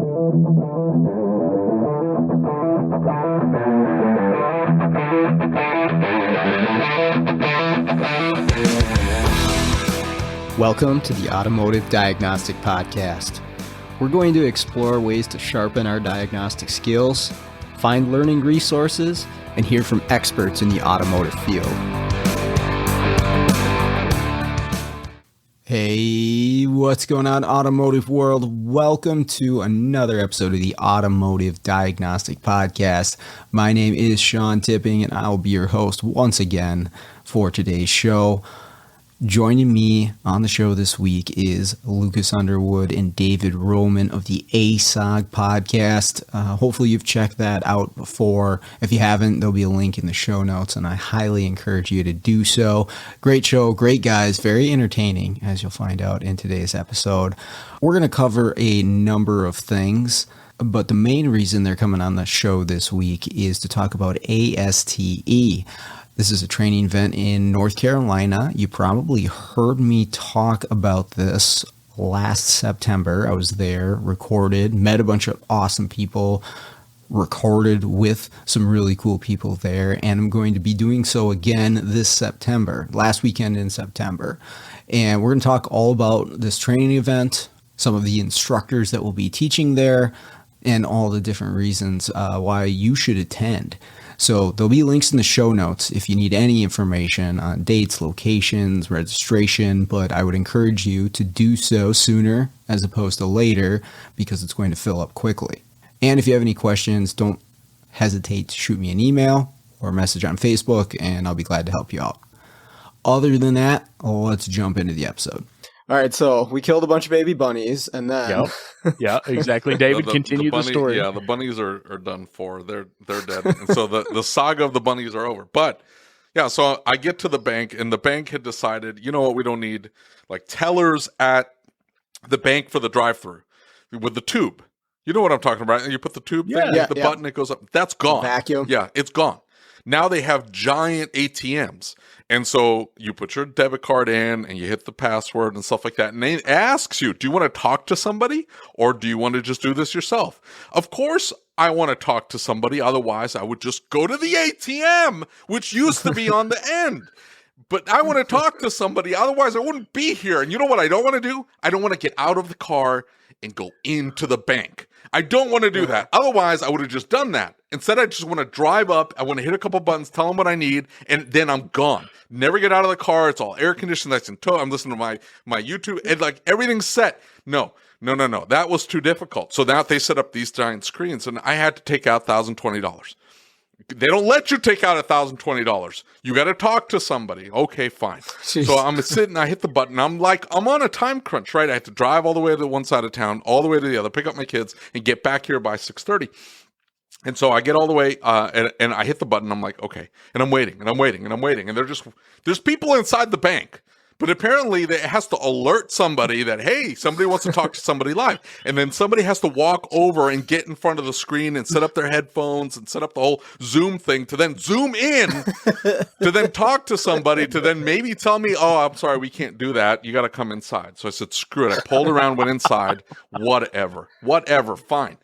Welcome to the Automotive Diagnostic Podcast. We're going to explore ways to sharpen our diagnostic skills, find learning resources, and hear from experts in the automotive field. Hey, what's going on, automotive world? Welcome to another episode of the Automotive Diagnostic Podcast. My name is Sean Tipping, and I will be your host once again for today's show. Joining me on the show this week is Lucus Underwood and David Roman of the ASOG podcast. Hopefully you've checked that out before. If you haven't, there'll be a link in the show notes, and I highly encourage you to do so. Great show, great guys, very entertaining, as you'll find out in today's episode. We're going to cover a number of things, but the main reason they're coming on the show this week is to talk about ASTE. This is a training event in North Carolina. You probably heard me talk about this last September. I was there, recorded, met a bunch of awesome people, recorded with some really cool people there, and I'm going to be doing so again this September, last weekend in September. And we're going to talk all about this training event, some of the instructors that will be teaching there, and all the different reasons why you should attend. So there'll be links in the show notes if you need any information on dates, locations, registration, but I would encourage you to do so sooner as opposed to later because it's going to fill up quickly. And if you have any questions, don't hesitate to shoot me an email or a message on Facebook, and I'll be glad to help you out. Other than that, let's jump into the episode. All right, so we killed a bunch of baby bunnies, and then... Yeah, exactly. David, continue the story. Yeah, the bunnies are done for. They're dead. And so the saga of the bunnies are over. But, yeah, so I get to the bank, and the bank had decided, you know what, we don't need, like, tellers at the bank for the drive-thru with the tube. You know what I'm talking about? You put the tube thing, the button, it goes up. That's gone. The vacuum. Yeah, it's gone. Now they have giant ATMs. And so you put your debit card in and you hit the password and stuff like that. And it asks you, do you want to talk to somebody or do you want to just do this yourself? Of course, I want to talk to somebody. Otherwise, I would just go to the ATM, which used to be on the end. But I want to talk to somebody. Otherwise, I wouldn't be here. And you know what I don't want to do? I don't want to get out of the car and go into the bank. I don't want to do that. Otherwise, I would have just done that. Instead, I just want to drive up. I want to hit a couple buttons, tell them what I need, and then I'm gone. Never get out of the car. It's all air conditioned. That's in tow. I'm listening to my YouTube. And like everything's set. No. That was too difficult. So now they set up these giant screens, and I had to take out $1,020. They don't let you take out $1,020. You got to talk to somebody. Okay, fine. Jeez. So I'm sitting, I hit the button. I'm on a time crunch, right? I have to drive all the way to one side of town, all the way to the other, pick up my kids, and get back here by 6:30. And so I get all the way, and I hit the button. I'm like, okay. And I'm waiting. And there's people inside the bank. But apparently it has to alert somebody that, hey, somebody wants to talk to somebody live. And then somebody has to walk over and get in front of the screen and set up their headphones and set up the whole Zoom thing to then Zoom in to then talk to somebody to then maybe tell me, oh, I'm sorry, we can't do that. You got to come inside. So I said, screw it. I pulled around, went inside. Whatever, fine.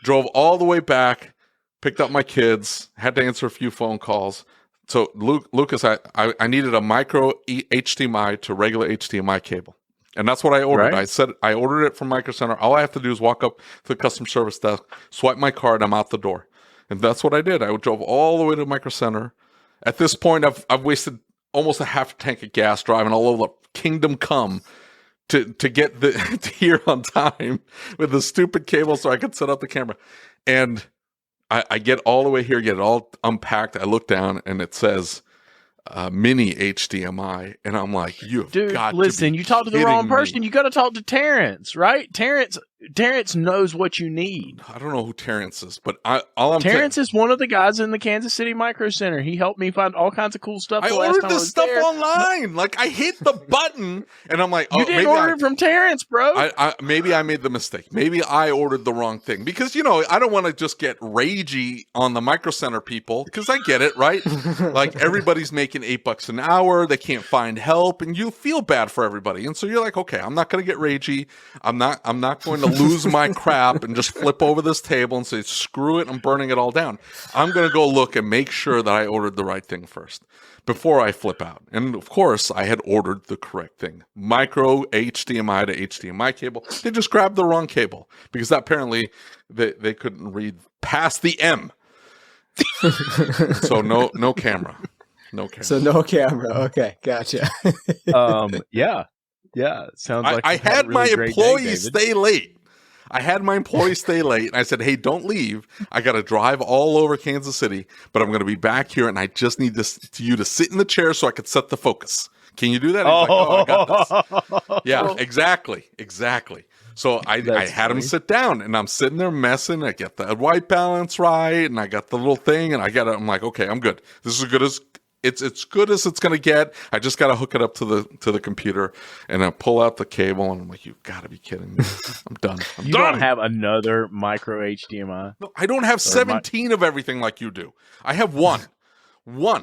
Drove all the way back, picked up my kids, had to answer a few phone calls. So, Lucas, I needed a micro HDMI to regular HDMI cable. And that's what I ordered. Right. I ordered it from Micro Center. All I have to do is walk up to the customer service desk, swipe my card, I'm out the door. And that's what I did. I drove all the way to Micro Center. At this point, I've wasted almost a half tank of gas driving all over the kingdom come to get to here on time with the stupid cable so I could set up the camera. And I get all the way here, get it all unpacked. I look down and it says mini HDMI, and I'm like, Dude, listen, you talked to the wrong person. You got to talk to Terrence, right? Terrence knows what you need. I don't know who Terrence is, but Terrence is one of the guys in the Kansas City Micro Center. He helped me find all kinds of cool stuff. I ordered this stuff online. Like, I hit the button, and I'm like, oh, you didn't order it from Terrence, bro. Maybe I made the mistake. Maybe I ordered the wrong thing because I don't want to just get ragey on the Micro Center people because I get it, right? Like, everybody's making $8 an hour. They can't find help, and you feel bad for everybody, and so you're like, okay, I'm not going to get ragey. I'm not going to lose my crap and just flip over this table and say, screw it, I'm burning it all down. I'm going to go look and make sure that I ordered the right thing first before I flip out. And of course, I had ordered the correct thing. Micro HDMI to HDMI cable. They just grabbed the wrong cable because apparently they couldn't read past the M. So no camera. No camera. So no camera. Okay, gotcha. Yeah. Sounds like I had really my great employee day, stay late. And I said, hey, don't leave. I got to drive all over Kansas City, but I'm going to be back here, and I just need you to sit in the chair so I could set the focus. Can you do that? He's like, I got this. Yeah, exactly. So I had him sit down, and I'm sitting there messing. I get the white balance right, and I got the little thing, and I'm like, okay, I'm good. This is as good as it's good as it's going to get. I just got to hook it up to the computer, and I pull out the cable, and I'm like, you've got to be kidding me. I'm done. You don't have another micro HDMI? No, I don't have 17 of everything like you do. I have one.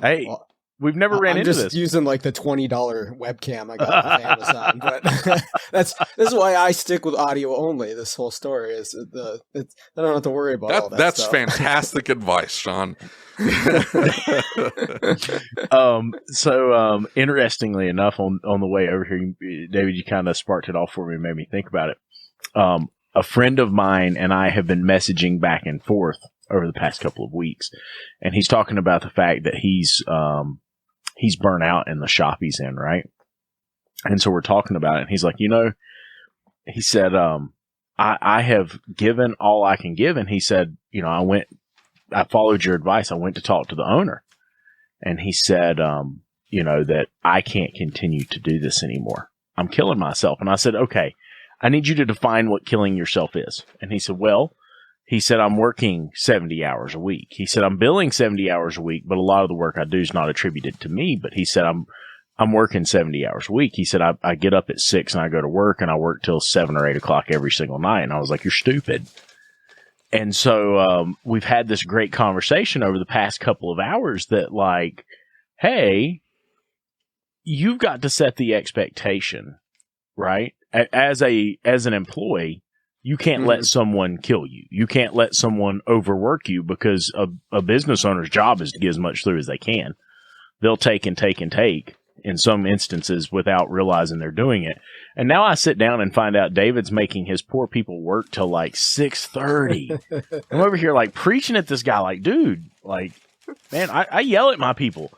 Hey, we've never ran into this. I'm just using like the $20 webcam I got off Amazon, but this is why I stick with audio only. This whole story is I don't have to worry about all that That's stuff. fantastic advice, Sean. Interestingly enough, on the way over here, David, you kind of sparked it off for me and made me think about it. A friend of mine and I have been messaging back and forth over the past couple of weeks, and he's talking about the fact that he's burnt out in the shop he's in, right? And so we're talking about it, and he's like, he said, I have given all I can give, and he said, I followed your advice. I went to talk to the owner, and he said, that I can't continue to do this anymore. I'm killing myself. And I said, okay, I need you to define what killing yourself is. And he said, I'm working 70 hours a week. He said, I'm billing 70 hours a week, but a lot of the work I do is not attributed to me. But he said, I'm working 70 hours a week. He said, I get up at 6 and I go to work, and I work till 7 or 8 o'clock every single night. And I was like, you're stupid. And so we've had this great conversation over the past couple of hours that, like, hey, you've got to set the expectation, right? As an employee, you can't let someone kill you. You can't let someone overwork you, because a business owner's job is to get as much through as they can. They'll take and take and take in some instances without realizing they're doing it. And now I sit down and find out David's making his poor people work till like 6:30. I'm over here like preaching at this guy like, dude, like, man, I yell at my people.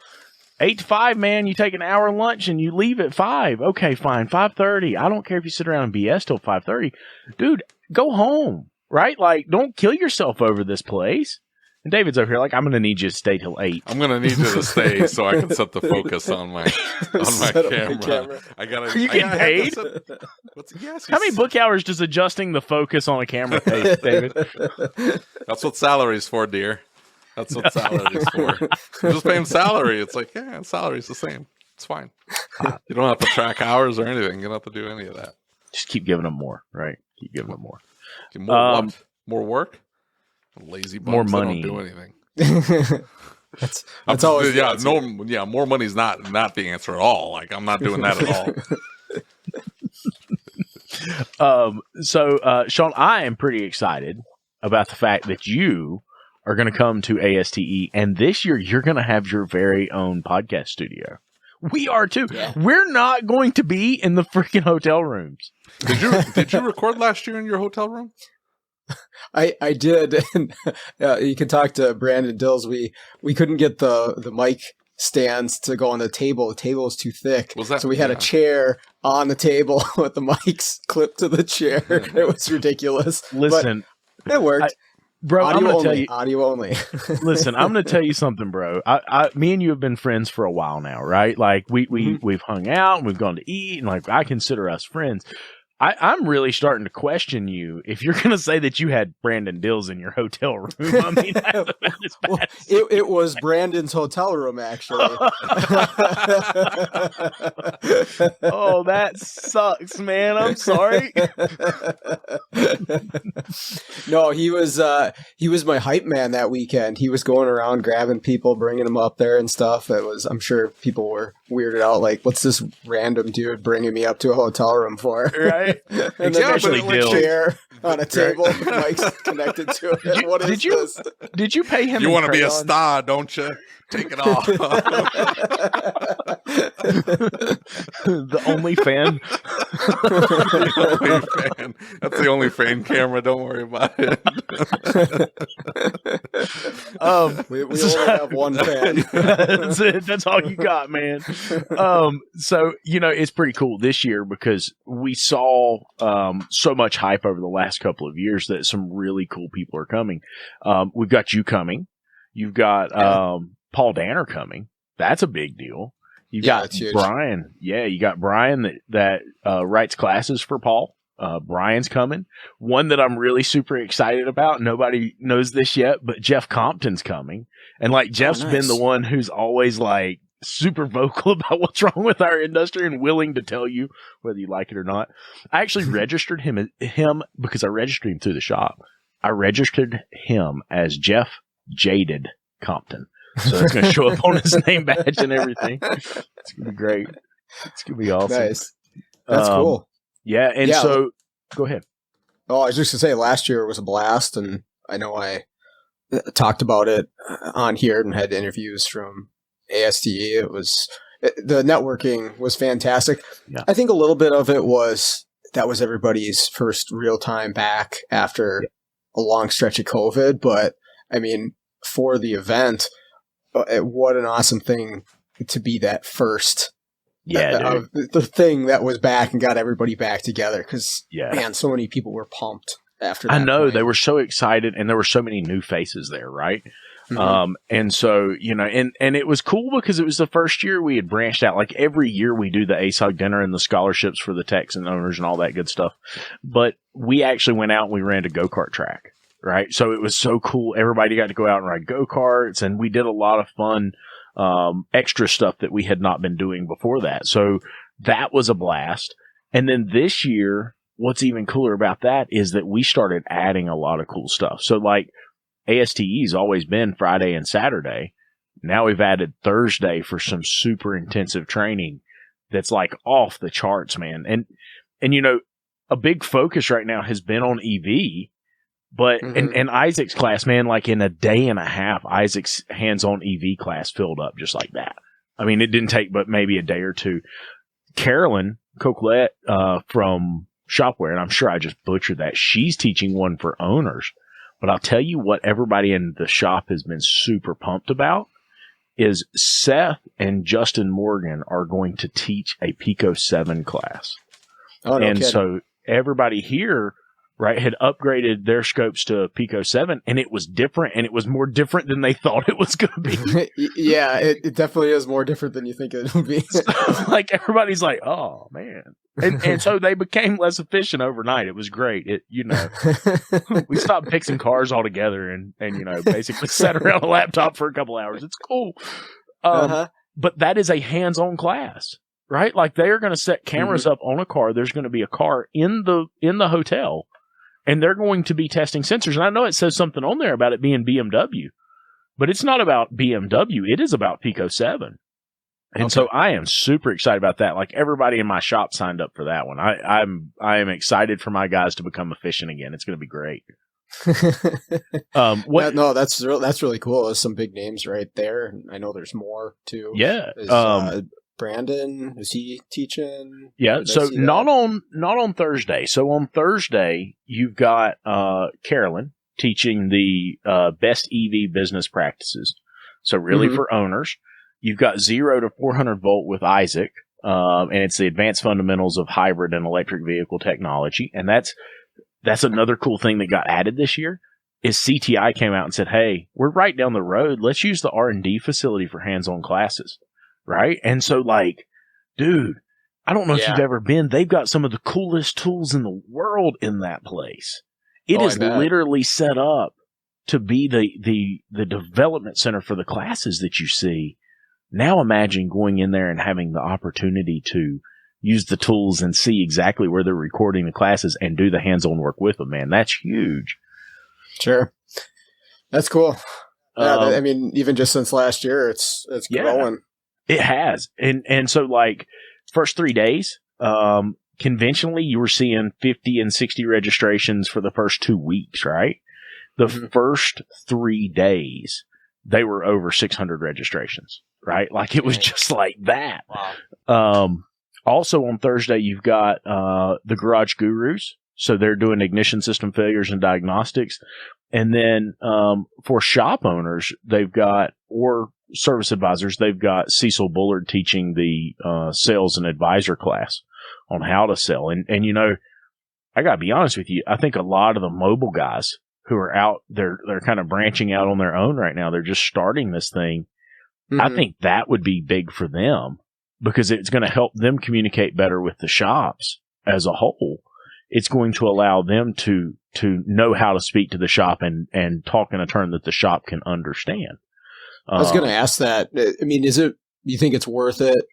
8 to 5, man, you take an hour lunch and you leave at 5. Okay, fine, 5:30. I don't care if you sit around and BS till 5:30. Dude, go home, right? Like, don't kill yourself over this place. And David's over here like, I'm going to need you to stay till 8. I'm going to need you to stay so I can set the focus on my camera. Are you getting paid? How many book hours does adjusting the focus on a camera take, David? That's what salary's for, dear. That's what salary's for. You just pay him salary. It's like, yeah, salary's the same. It's fine. You don't have to track hours or anything. You don't have to do any of that. Just keep giving them more, right? Keep giving them more. More work? Lazy bums, more money. They don't do anything. that's always more money's not the answer at all. Like, I'm not doing that at all. So Sean, I am pretty excited about the fact that you are going to come to ASTE, and this year you're going to have your very own podcast studio. We are too. Yeah. We're not going to be in the freaking hotel rooms. Did you record last year in your hotel room? I did. And, you can talk to Brandon Dills. We couldn't get the mic stands to go on the table. The table was too thick. So we had a chair on the table with the mics clipped to the chair. It was ridiculous. Listen, but it worked. Bro, I'm going to tell you. Audio only. Listen, I'm going to tell you something, bro. Me and you have been friends for a while now, right? Like, we've hung out, and we've gone to eat, and like, I consider us friends. I'm really starting to question you if you're going to say that you had Brandon Dills in your hotel room. I mean, that's about as bad as it was Brandon's hotel room, actually. Oh, that sucks, man. I'm sorry. No, he was my hype man that weekend. He was going around grabbing people, bringing them up there and stuff. I'm sure people were weirded out, like, what's this random dude bringing me up to a hotel room for? Right. And then Especially Dills. on a table. Mike's connected to it. What is this? Did you pay him? You want to be a star, don't you? Take it off. The only fan. The only fan. That's the only fan camera. Don't worry about it. We only have one fan. That's it. That's all you got, man. So, it's pretty cool this year because we saw so much hype over the last couple of years that some really cool people are coming. We've got you coming. You've got Paul Danner coming. That's a big deal. You got Brian. Yeah, you got Brian that writes classes for Paul. Brian's coming. One that I'm really super excited about. Nobody knows this yet, but Jeff Compton's coming. And Jeff's been the one who's always super vocal about what's wrong with our industry and willing to tell you whether you like it or not. I actually registered him because I registered him through the shop. I registered him as Jeff Jaded Compton. So it's going to show up on his name badge and everything. It's going to be great. It's going to be awesome. Nice. That's cool. Yeah. And so go ahead. Oh, I was just going to say last year was a blast. And I know I talked about it on here and had interviews from ASTE. The networking was fantastic. Yeah. I think a little bit of it was everybody's first real time back after a long stretch of COVID. But I mean, for the event, what an awesome thing to be that first, the thing that was back and got everybody back together. Because man, so many people were pumped after that. I know point. They were so excited, and there were so many new faces there, right? Mm-hmm. And so and it was cool because it was the first year we had branched out. Like every year we do the ASOG dinner and the scholarships for the techs and owners and all that good stuff. But we actually went out and we ran a go-kart track. Right. So it was so cool. Everybody got to go out and ride go-karts, and we did a lot of fun, extra stuff that we had not been doing before that. So that was a blast. And then this year, what's even cooler about that is that we started adding a lot of cool stuff. So ASTE's always been Friday and Saturday. Now we've added Thursday for some super intensive training that's off the charts, man. And a big focus right now has been on EV. But in Isaac's class, man, in a day and a half, Isaac's hands-on EV class filled up just like that. I mean, it didn't take but maybe a day or two. Carolyn Coquelette from Shopware, and I'm sure I just butchered that, she's teaching one for owners. But I'll tell you what everybody in the shop has been super pumped about is Seth and Justin Morgan are going to teach a Pico 7 class. Oh, no kidding. So everybody here had upgraded their scopes to Pico 7, and it was different, and it was more different than they thought it was going to be. Yeah, it definitely is more different than you think it would be. So, everybody's like, oh, man. And so they became less efficient overnight. It was great. We stopped fixing cars altogether and basically sat around a laptop for a couple hours. It's cool. But that is a hands-on class, right? They are going to set cameras up on a car. There's going to be a car in the hotel. And they're going to be testing sensors. And I know it says something on there about it being BMW, but it's not about BMW. It is about Pico 7. And so I am super excited about that. Everybody in my shop signed up for that one. I am excited for my guys to become efficient again. It's going to be great. No, that's really cool. There's some big names right there. I know there's more too. Yeah. Brandon, is he teaching? Yeah, so not on Thursday. So on Thursday, you've got Carolyn teaching the best EV business practices. So really for owners. You've got 0 to 400 volt with Isaac, and it's the advanced fundamentals of hybrid and electric vehicle technology. And that's another cool thing that got added this year is CTI came out and said, hey, we're right down the road. Let's use the R&D facility for hands-on classes. Right? And so dude, I don't know if you've ever been, they've got some of the coolest tools in the world in that place. It is literally set up to be the development center for the classes that you see. Now imagine going in there and having the opportunity to use the tools and see exactly where they're recording the classes and do the hands-on work with them, man. That's huge. Sure. That's cool. Yeah, I mean, even just since last year, it's growing. It has. And so first 3 days, conventionally you were seeing 50 and 60 registrations for the first 2 weeks, right? The first 3 days, they were over 600 registrations, right? Like it was just like that. Wow. Also on Thursday, you've got the Garage Gurus. So they're doing ignition system failures and diagnostics. And then for shop owners, they've got, or service advisors, they've got Cecil Bullard teaching the sales and advisor class on how to sell. And you know, I got to be honest with you, I think a lot of the mobile guys who are out, they're kind of branching out on their own right now. They're just starting this thing. I think that would be big for them because it's going to help them communicate better with the shops as a whole. It's going to allow them to know how to speak to the shop and talk in a term that the shop can understand. I was going to ask that. I mean, you think it's worth it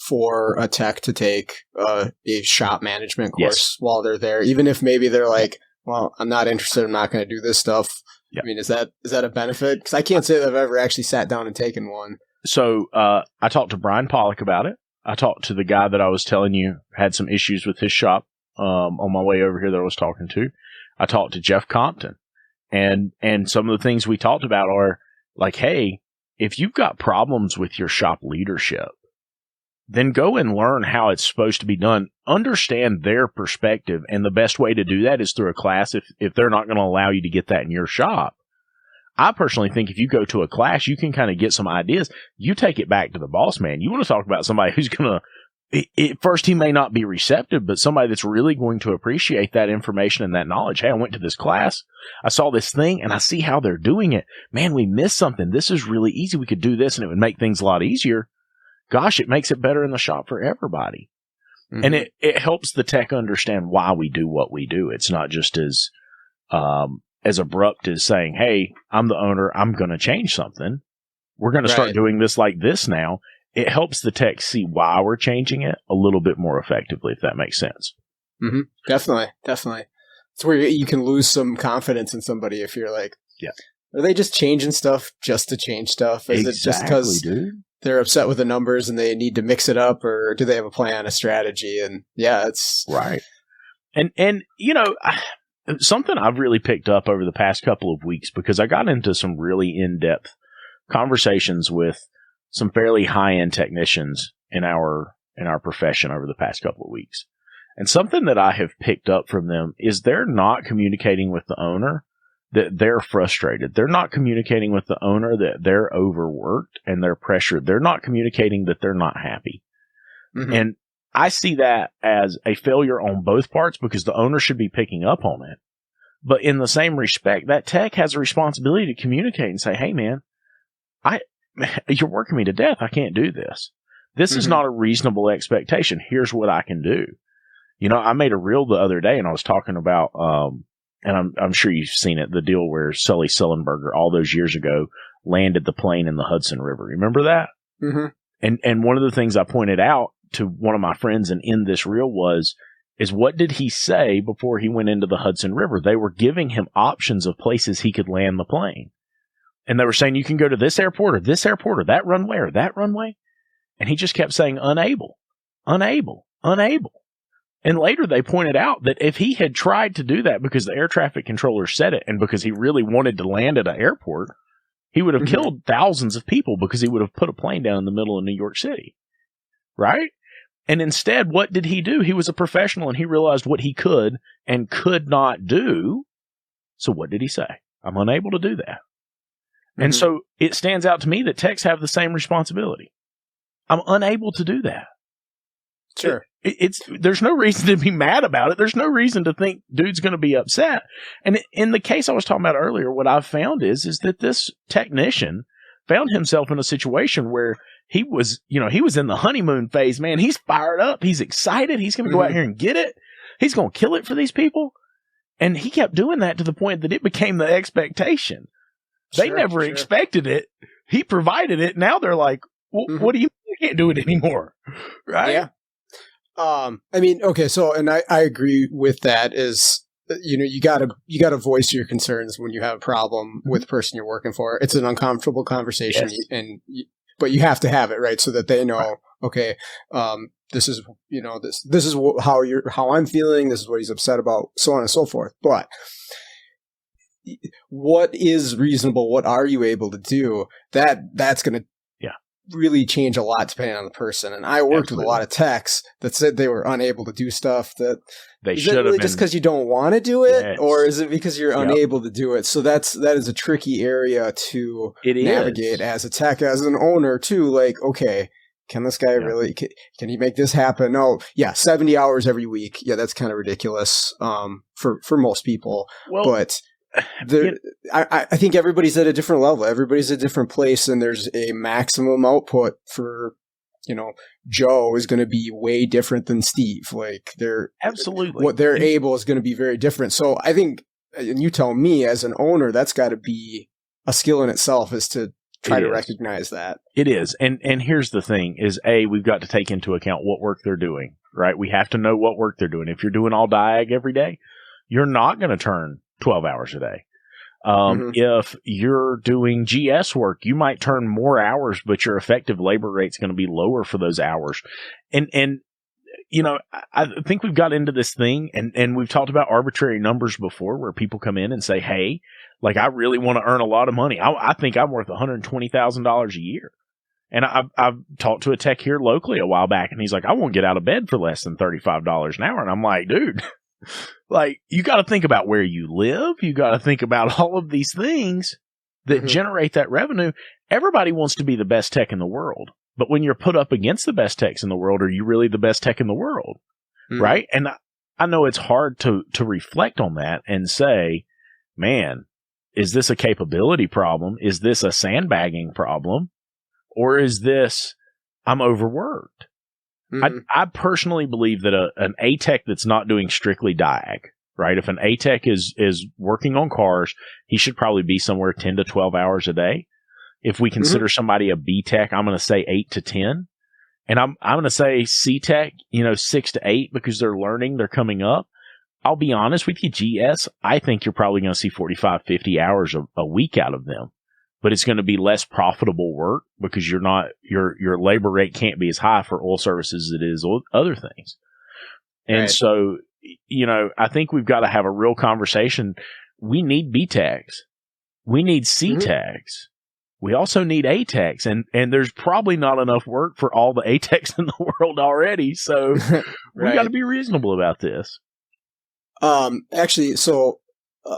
for a tech to take a shop management course while they're there, even if maybe they're like, well, I'm not interested. I'm not going to do this stuff. Yep. I mean, is that a benefit? Because I can't say that I've ever actually sat down and taken one. So I talked to Brian Pollock about it. I talked to the guy that I was telling you had some issues with his shop on my way over here that I was talking to. I talked to Jeff Compton. And some of the things we talked about are like, hey, if you've got problems with your shop leadership, then go and learn how it's supposed to be done. Understand their perspective. And the best way to do that is through a class if they're not going to allow you to get that in your shop. I personally think if you go to a class, you can kind of get some ideas. You take it back to the boss man. You want to talk about somebody who's going to, at first he may not be receptive, but somebody that's really going to appreciate that information and that knowledge. Hey, I went to this class. I saw this thing and I see how they're doing it. Man, we missed something. This is really easy. We could do this and it would make things a lot easier. Gosh, it makes it better in the shop for everybody. And it helps the tech understand why we do what we do. It's not just as abrupt as saying, hey, I'm the owner. I'm going to change something. We're going to start doing this like this now. It helps the tech see why we're changing it a little bit more effectively, if that makes sense. Definitely. It's where you can lose some confidence in somebody if you're like, are they just changing stuff just to change stuff? Is it just because they're upset with the numbers and they need to mix it up, or do they have a plan, a strategy? And it's right. And you know, something I've really picked up over the past couple of weeks, because I got into some really in-depth conversations with some fairly high-end technicians in our profession over the past couple of weeks. And something that I have picked up from them is they're not communicating with the owner that they're frustrated. They're not communicating with the owner that they're overworked and they're pressured. They're not communicating that they're not happy. And I see that as a failure on both parts, because the owner should be picking up on it. But in the same respect, that tech has a responsibility to communicate and say, hey, man, you're working me to death. I can't do this. This is not a reasonable expectation. Here's what I can do. You know, I made a reel the other day and I was talking about, and I'm sure you've seen it, the deal where Sully Sullenberger all those years ago landed the plane in the Hudson River. Remember that? And one of the things I pointed out to one of my friends and in this reel is what did he say before he went into the Hudson River? They were giving him options of places he could land the plane. And they were saying, you can go to this airport or that runway or that runway. And he just kept saying, unable. And later they pointed out that if he had tried to do that because the air traffic controller said it and because he really wanted to land at an airport, he would have killed thousands of people because he would have put a plane down in the middle of New York City. Right? And instead, what did he do? He was a professional and he realized what he could and could not do. So what did he say? I'm unable to do that. And so it stands out to me that techs have the same responsibility. I'm unable to do that. Sure. There's no reason to be mad about it. There's no reason to think dude's going to be upset. And in the case I was talking about earlier, what I've found is that this technician found himself in a situation where he was in the honeymoon phase, man. He's fired up. He's excited. He's going to go out here and get it. He's going to kill it for these people. And he kept doing that to the point that it became the expectation. They never expected it. He provided it. Now they're like, what do you mean you can't do it anymore? Right? Yeah. I mean, okay. So, and I agree with that is, you gotta voice your concerns when you have a problem with the person you're working for. It's an uncomfortable conversation but you have to have it, right? So that they know, okay, this is, this is how I'm feeling. This is what he's upset about, so on and so forth. But what is reasonable? What are you able to do? That's going to really change a lot depending on the person. And I worked with a lot of techs that said they were unable to do stuff that they should have really just because you don't want to do it, or is it because you're unable to do it? So that is a tricky area to navigate as a tech, as an owner too. Like, okay, can this guy really, can he make this happen? No, 70 hours every week. Yeah, that's kind of ridiculous for most people. Well, but I think everybody's at a different level. Everybody's at a different place, and there's a maximum output for, Joe is going to be way different than Steve. Like absolutely what they're able is going to be very different. So I think, and you tell me as an owner, that's got to be a skill in itself, is to try to recognize that. It is. And here's the thing is we've got to take into account what work they're doing, right? We have to know what work they're doing. If you're doing all diag every day, you're not going to turn 12 hours a day. If you're doing GS work, you might turn more hours, but your effective labor rate's going to be lower for those hours. And I think we've got into this thing and we've talked about arbitrary numbers before where people come in and say, hey, like, I really want to earn a lot of money. I think I'm worth $120,000 a year. And I've talked to a tech here locally a while back, and he's like, I won't get out of bed for less than $35 an hour. And I'm like, dude, like, you got to think about where you live. You got to think about all of these things that generate that revenue. Everybody wants to be the best tech in the world. But when you're put up against the best techs in the world, are you really the best tech in the world? Right? And I know it's hard to reflect on that and say, man, is this a capability problem? Is this a sandbagging problem? Or is this, I'm overworked? I personally believe that an A-Tech that's not doing strictly diag, right? If an A-Tech is working on cars, he should probably be somewhere 10 to 12 hours a day. If we consider somebody a B-Tech, I'm going to say 8 to 10. And I'm going to say C-Tech, 6 to 8 because they're learning, they're coming up. I'll be honest with you, GS, I think you're probably going to see 45, 50 hours a week out of them. But it's going to be less profitable work because your labor rate can't be as high for oil services as it is other things. And so, I think we've got to have a real conversation. We need B-Techs. We need C-Techs. We also need A-Techs. And there's probably not enough work for all the A-Techs in the world already. So we got to be reasonable about this. Actually, so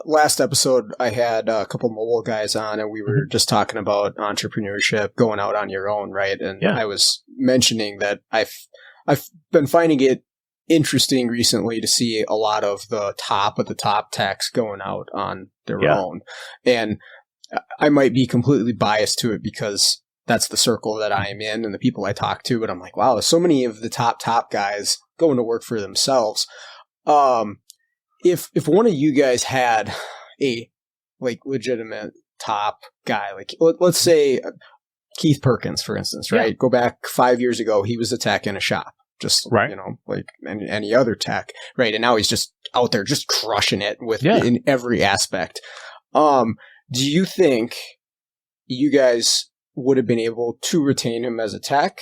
last episode I had a couple mobile guys on, and we were just talking about entrepreneurship, going out on your own, right? And I was mentioning that I've been finding it interesting recently to see a lot of the top techs going out on their own. And I might be completely biased to it because that's the circle that I am in and the people I talk to, but I'm like, wow, there's so many of the top guys going to work for themselves. If one of you guys had a legitimate top guy, like let's say Keith Perkins, for instance, right? Go back 5 years ago, he was a tech in a shop, just like any other tech, right? And now he's just out there, just crushing it in every aspect. Do you think you guys would have been able to retain him as a tech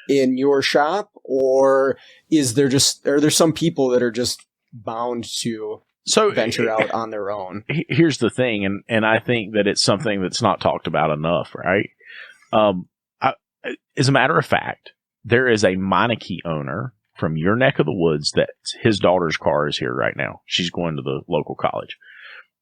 in your shop, or are there some people that are just bound to venture out on their own? Here's the thing, and I think that it's something that's not talked about enough, right? As a matter of fact, there is a Meineke owner from your neck of the woods that his daughter's car is here right now. She's going to the local college.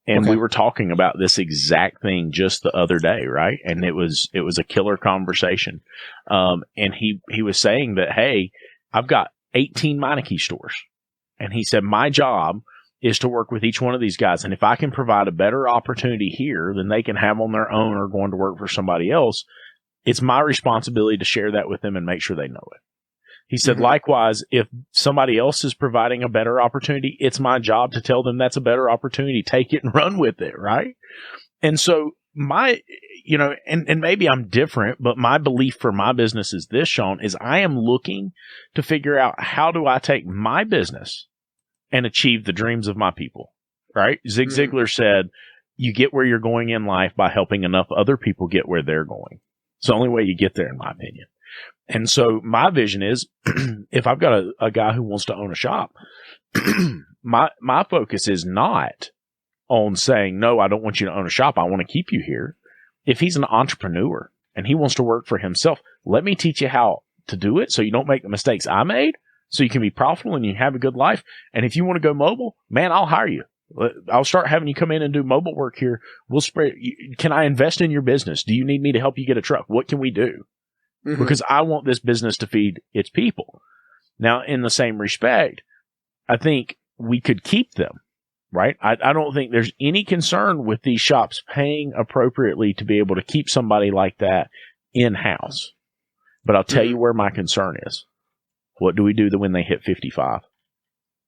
And we were talking about this exact thing just the other day, right? And it was a killer conversation. And he was saying that, hey, I've got 18 Meineke stores. And he said, my job is to work with each one of these guys. And if I can provide a better opportunity here than they can have on their own or going to work for somebody else, it's my responsibility to share that with them and make sure they know it. He said, likewise, if somebody else is providing a better opportunity, it's my job to tell them that's a better opportunity. Take it and run with it, right? And so and maybe I'm different, but my belief for my business is this, Sean, is I am looking to figure out how do I take my business and achieve the dreams of my people, right? Zig Ziglar said, you get where you're going in life by helping enough other people get where they're going. It's the only way you get there, in my opinion. And so my vision is if I've got a guy who wants to own a shop, my focus is not on saying, no, I don't want you to own a shop. I want to keep you here. If he's an entrepreneur and he wants to work for himself, let me teach you how to do it so you don't make the mistakes I made, so you can be profitable and you have a good life. And if you want to go mobile, man, I'll hire you. I'll start having you come in and do mobile work here. We'll spread. Can I invest in your business? Do you need me to help you get a truck? What can we do? Mm-hmm. Because I want this business to feed its people. Now, in the same respect, I think we could keep them, right? I don't think there's any concern with these shops paying appropriately to be able to keep somebody like that in-house. But I'll tell you where my concern is. What do we do when they hit 55?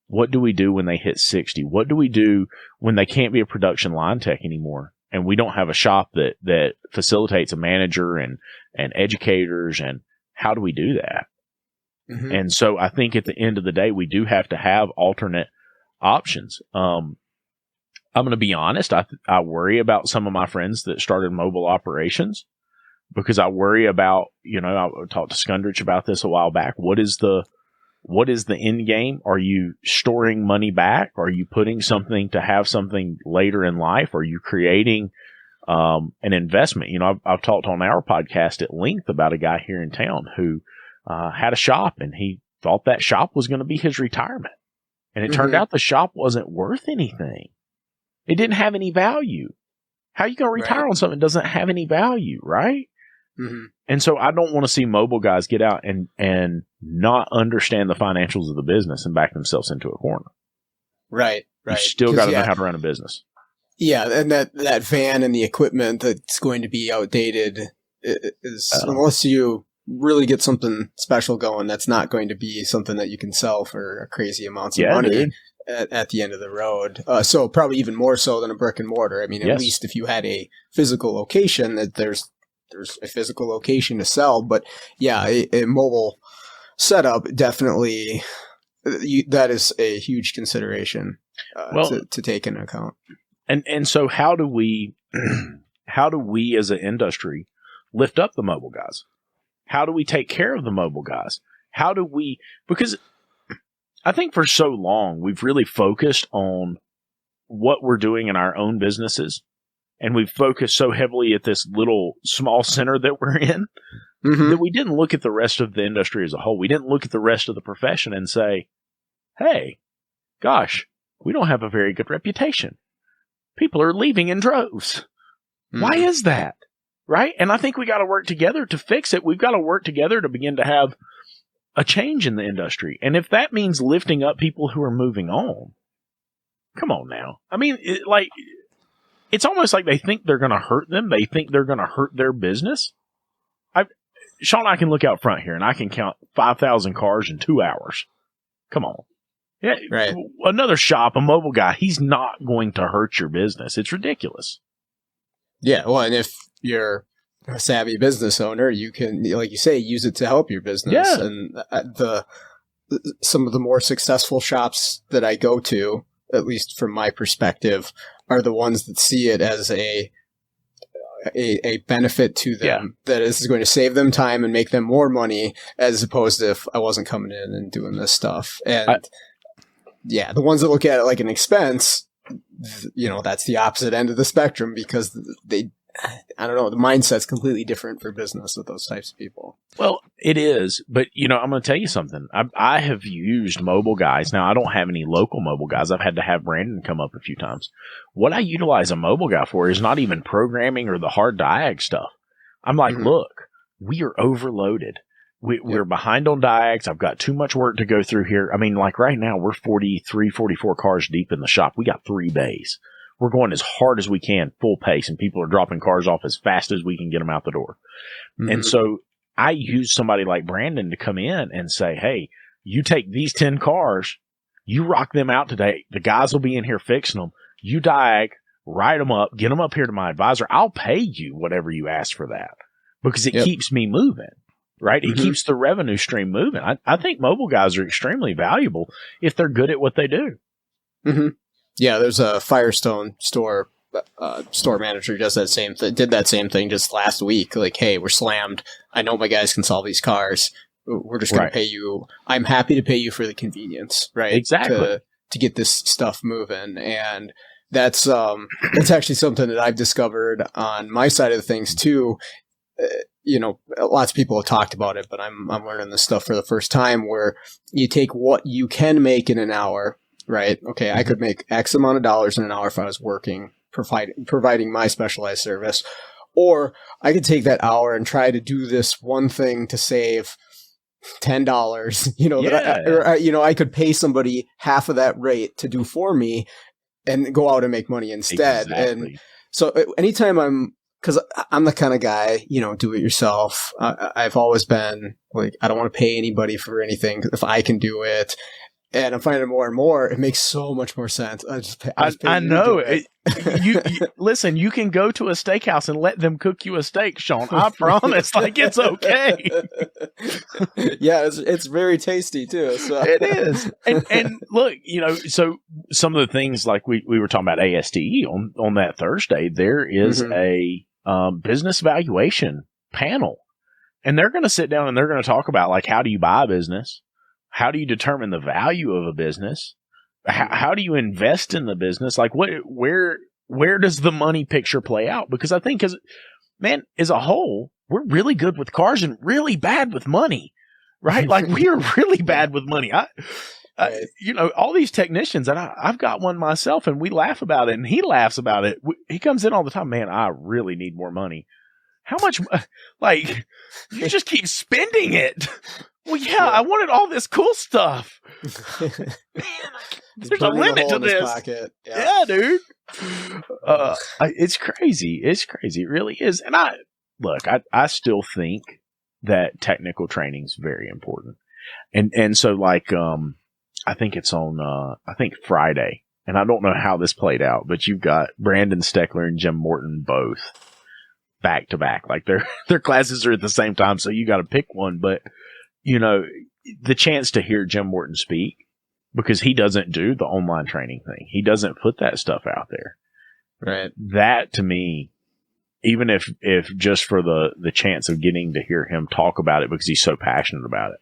What do we do when they hit 60? What do we do when they can't be a production line tech anymore? And we don't have a shop that facilitates a manager and educators, and how do we do that? Mm-hmm. And so I think at the end of the day, we do have to have alternate options. I'm going to be honest. I worry about some of my friends that started mobile operations because I worry about, I talked to Skundrich about this a while back. What is the end game? Are you storing money back? Are you putting something to have something later in life? Are you creating an investment? I've talked on our podcast at length about a guy here in town who had a shop, and he thought that shop was going to be his retirement. And it turned out the shop wasn't worth anything. It didn't have any value. How are you going to retire on something that doesn't have any value, right? Mm-hmm. And so I don't want to see mobile guys get out and not understand the financials of the business and back themselves into a corner. Right. You still got to know how to run a business. Yeah, and that van and the equipment that's going to be outdated is, unless you really get something special going, that's not going to be something that you can sell for crazy amounts of money at the end of the road. So probably even more so than a brick and mortar. I mean, at least if you had a physical location, that there's a physical location to sell. But yeah, a mobile setup, definitely, that is a huge consideration to take into account. And so how do we as an industry lift up the mobile guys? How do we take care of the mobile guys? Because I think for so long we've really focused on what we're doing in our own businesses, and we've focused so heavily at this little small center that we're in that we didn't look at the rest of the industry as a whole. We didn't look at the rest of the profession and say, hey, gosh, we don't have a very good reputation. People are leaving in droves. Why is that? Right? And I think we got to work together to fix it. We've got to work together to begin to have a change in the industry. And if that means lifting up people who are moving on, come on now. I mean, it's almost like they think they're going to hurt them. They think they're going to hurt their business. Sean and I can look out front here and I can count 5,000 cars in 2 hours. Come on. Yeah, right. Another shop, a mobile guy, he's not going to hurt your business. It's ridiculous. Yeah, well, and if you're a savvy business owner, you can, like you say, use it to help your business. Yeah. And some of the more successful shops that I go to, at least from my perspective, are the ones that see it as a benefit to them, that this is going to save them time and make them more money, as opposed to if I wasn't coming in and doing this stuff. And the ones that look at it like an expense, that's the opposite end of the spectrum, because I don't know, the mindset's completely different for business with those types of people. Well, it is, but I'm going to tell you something. I have used mobile guys. Now, I don't have any local mobile guys. I've had to have Brandon come up a few times. What I utilize a mobile guy for is not even programming or the hard diag stuff. I'm like, look, we are overloaded. We're behind on diags. I've got too much work to go through here. I mean, like right now, we're 43, 44 cars deep in the shop. We got 3 bays. We're going as hard as we can, full pace, and people are dropping cars off as fast as we can get them out the door. And so I use somebody like Brandon to come in and say, hey, you take these 10 cars, you rock them out today. The guys will be in here fixing them. You diag, write them up, get them up here to my advisor. I'll pay you whatever you ask for that, because it keeps me moving. Right? It keeps the revenue stream moving. I think mobile guys are extremely valuable if they're good at what they do. Yeah, there's a Firestone store store manager did that same thing just last week. Like, hey, we're slammed. I know my guys can solve these cars. We're just going to pay you. I'm happy to pay you for the convenience, right? Exactly. To get this stuff moving. And that's actually something that I've discovered on my side of the things too. Lots of people have talked about it, but I'm learning this stuff for the first time, where you take what you can make in an hour, right? Okay, I could make X amount of dollars in an hour if I was working, providing my specialized service, or I could take that hour and try to do this one thing to save $10, I could pay somebody half of that rate to do for me and go out and make money instead. Exactly. And so anytime because I'm the kind of guy, do it yourself. I've always been like, I don't want to pay anybody for anything if I can do it. And I'm finding more and more, it makes so much more sense. I know. You listen, you can go to a steakhouse and let them cook you a steak, Sean. I promise. Like, it's okay. Yeah, it's very tasty too. So. It is. And look, so some of the things, like we were talking about ASTE on that Thursday, there is a business valuation panel. And they're going to sit down and they're going to talk about, like, how do you buy a business? How do you determine the value of a business? How do you invest in the business? Like, where does the money picture play out? Because I think, as a whole, we're really good with cars and really bad with money, right? Like, we are really bad with money. All these technicians, and I've got one myself, and we laugh about it, and he laughs about it. He comes in all the time, man, I really need more money. How much? Like, you just keep spending it. Well, yeah, I wanted all this cool stuff. There's a limit to this. Yeah, dude. It's crazy. It's crazy. It really is. And I still think that technical training is very important. And so, like, I think it's on, Friday. And I don't know how this played out, but you've got Brandon Steckler and Jim Morton both back to back. Like, their classes are at the same time, so you got to pick one. But the chance to hear Jim Morton speak, because he doesn't do the online training thing. He doesn't put that stuff out there. Right. That, to me, even if just for the chance of getting to hear him talk about it because he's so passionate about it,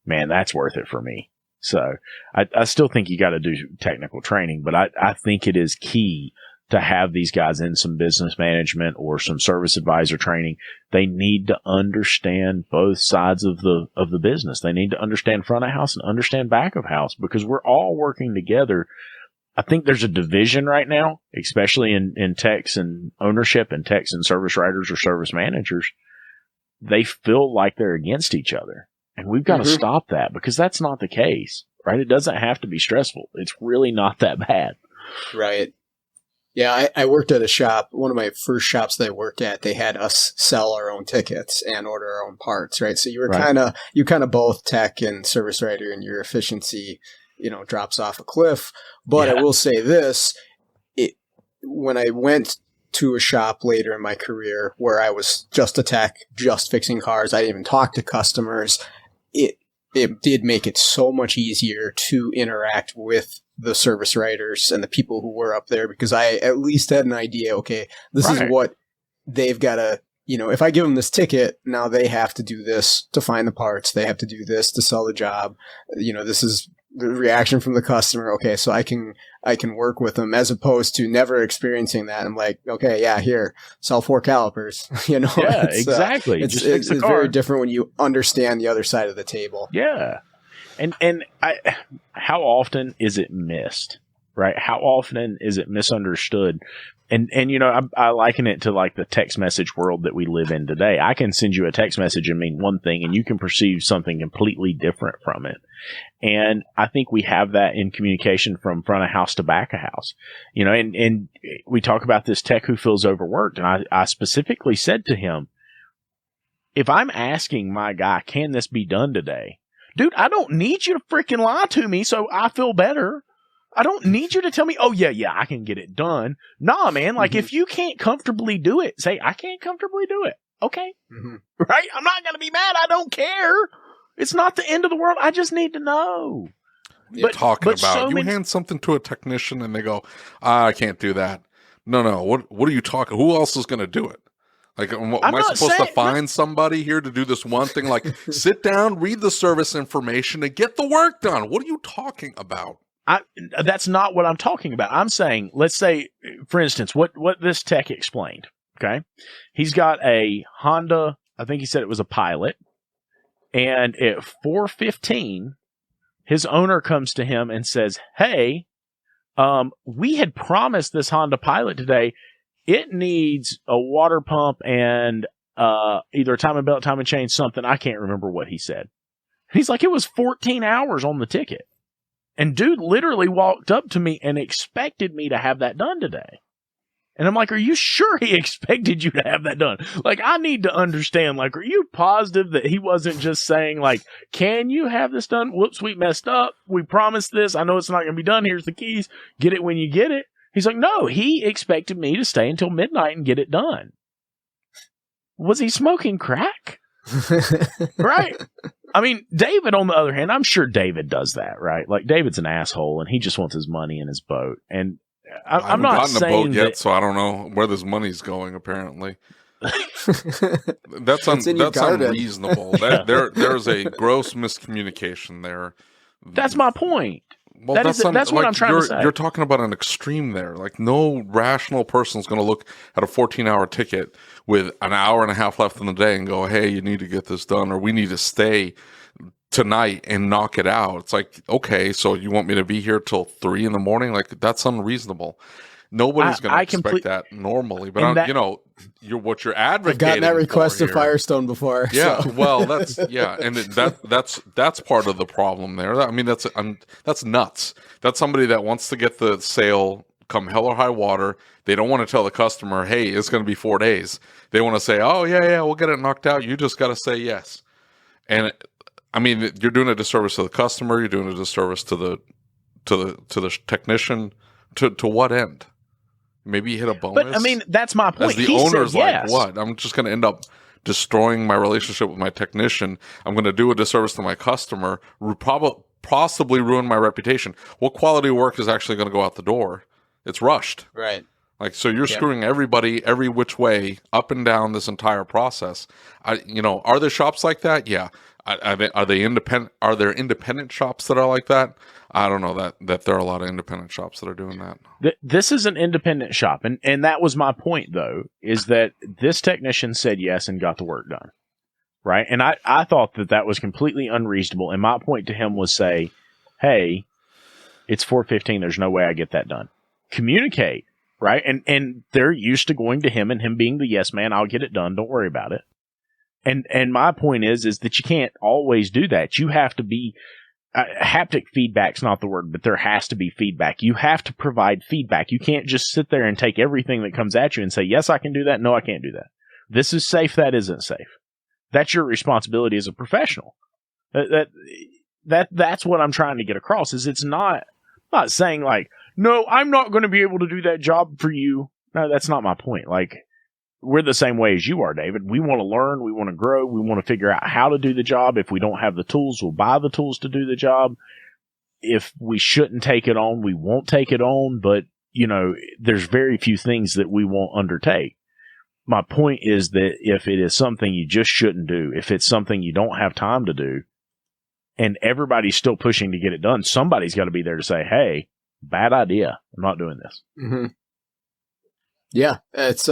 man, that's worth it for me. So I still think you got to do technical training, but I think it is key to have these guys in some business management or some service advisor training. They need to understand both sides of the business. They need to understand front of house and understand back of house, because we're all working together. I think there's a division right now, especially in techs and ownership and techs and service writers or service managers. They feel like they're against each other, and we've got to stop that, because that's not the case, right? It doesn't have to be stressful. It's really not that bad. Right. Yeah, I worked at a shop. One of my first shops that I worked at, they had us sell our own tickets and order our own parts, right? So you were kind of both tech and service writer, and your efficiency, drops off a cliff. But I will say this, when I went to a shop later in my career where I was just a tech, just fixing cars, I didn't even talk to customers, it did make it so much easier to interact with the service writers and the people who were up there, because I at least had an idea, okay, this is what they've got to, if I give them this ticket, now they have to do this to find the parts. They have to do this to sell the job. This is the reaction from the customer. Okay, so I can work with them, as opposed to never experiencing that. I'm like, okay, yeah, here, sell 4 calipers. Yeah, exactly. It's very different when you understand the other side of the table. Yeah. And how often is it missed, right? How often is it misunderstood? And I liken it to, like, the text message world that we live in today. I can send you a text message and mean one thing, and you can perceive something completely different from it. And I think we have that in communication from front of house to back of house, and we talk about this tech who feels overworked. And I specifically said to him, if I'm asking my guy, can this be done today? Dude, I don't need you to freaking lie to me so I feel better. I don't need you to tell me, oh, yeah, I can get it done. Nah, man, like, if you can't comfortably do it, say, I can't comfortably do it. Okay. Right? I'm not going to be mad. I don't care. It's not the end of the world. I just need to know. But talking about, you hand something to a technician and they go, I can't do that. No. What are you talking? Who else is going to do it? Like, am I supposed to find somebody here to do this one thing? Like, sit down, read the service information, and get the work done. What are you talking about? That's not what I'm talking about. I'm saying, let's say, for instance, what this tech explained. Okay, he's got a Honda. I think he said it was a Pilot, and at 4:15, his owner comes to him and says, "Hey, we had promised this Honda Pilot today. It needs a water pump and either a timing belt, timing chain, something." I can't remember what he said. He's like, it was 14 hours on the ticket. And dude literally walked up to me and expected me to have that done today. And I'm like, are you sure he expected you to have that done? Like, I need to understand, like, are you positive that he wasn't just saying, like, can you have this done? Whoops, we messed up. We promised this. I know it's not going to be done. Here's the keys. Get it when you get it. He's like, no, he expected me to stay until midnight and get it done. Was he smoking crack? Right? I mean, David, on the other hand, I'm sure David does that, right? Like, David's an asshole, and he just wants his money in his boat. And I'm not saying gotten a boat yet, that, so I don't know where this money's going. Apparently, that's unreasonable. There's a gross miscommunication there. That's my point. Well, that's what I'm trying to say. You're talking about an extreme there. Like, no rational person is going to look at a 14-hour ticket with an hour and a half left in the day and go, hey, you need to get this done, or we need to stay tonight and knock it out. It's like, okay, so you want me to be here till 3 a.m? Like, that's unreasonable. Nobody's going to expect that normally. But, what you're advocating. I've gotten that request to to Firestone before. Yeah, so. Well, and that's part of the problem there. I mean, that's nuts. That's somebody that wants to get the sale come hell or high water. They don't want to tell the customer, hey, it's going to be 4 days. They want to say, oh, yeah, we'll get it knocked out. You just got to say yes. And I mean, you're doing a disservice to the customer. You're doing a disservice to the technician. To what end? Maybe you hit a bonus. But I mean, that's my point. As the owner's like, what? I'm just going to end up destroying my relationship with my technician. I'm going to do a disservice to my customer, possibly ruin my reputation. What quality work is actually going to go out the door? It's rushed. Right. Like, so you're screwing everybody every which way up and down this entire process. Are there shops like that? Yeah. Are they independent? Are there independent shops that are like that? I don't know that there are a lot of independent shops that are doing that. This is an independent shop. And that was my point, though, is that this technician said yes and got the work done. Right. And I thought that was completely unreasonable. And my point to him was say, hey, it's 4:15. There's no way I get that done. Communicate. Right. And they're used to going to him and him being the yes man. I'll get it done. Don't worry about it. And my point is that you can't always do that. You have to be haptic feedback's not the word, but there has to be feedback. You have to provide feedback. You can't just sit there and take everything that comes at you and say, yes, I can do that. No, I can't do that. This is safe. That isn't safe. That's your responsibility as a professional. That's what I'm trying to get across is I'm not saying like, no, I'm not going to be able to do that job for you. No, that's not my point. Like, we're the same way as you are, David. We want to learn. We want to grow. We want to figure out how to do the job. If we don't have the tools, we'll buy the tools to do the job. If we shouldn't take it on, we won't take it on. But, there's very few things that we won't undertake. My point is that if it is something you just shouldn't do, if it's something you don't have time to do, and everybody's still pushing to get it done, somebody's got to be there to say, hey, bad idea. I'm not doing this. Mm-hmm. Yeah, it's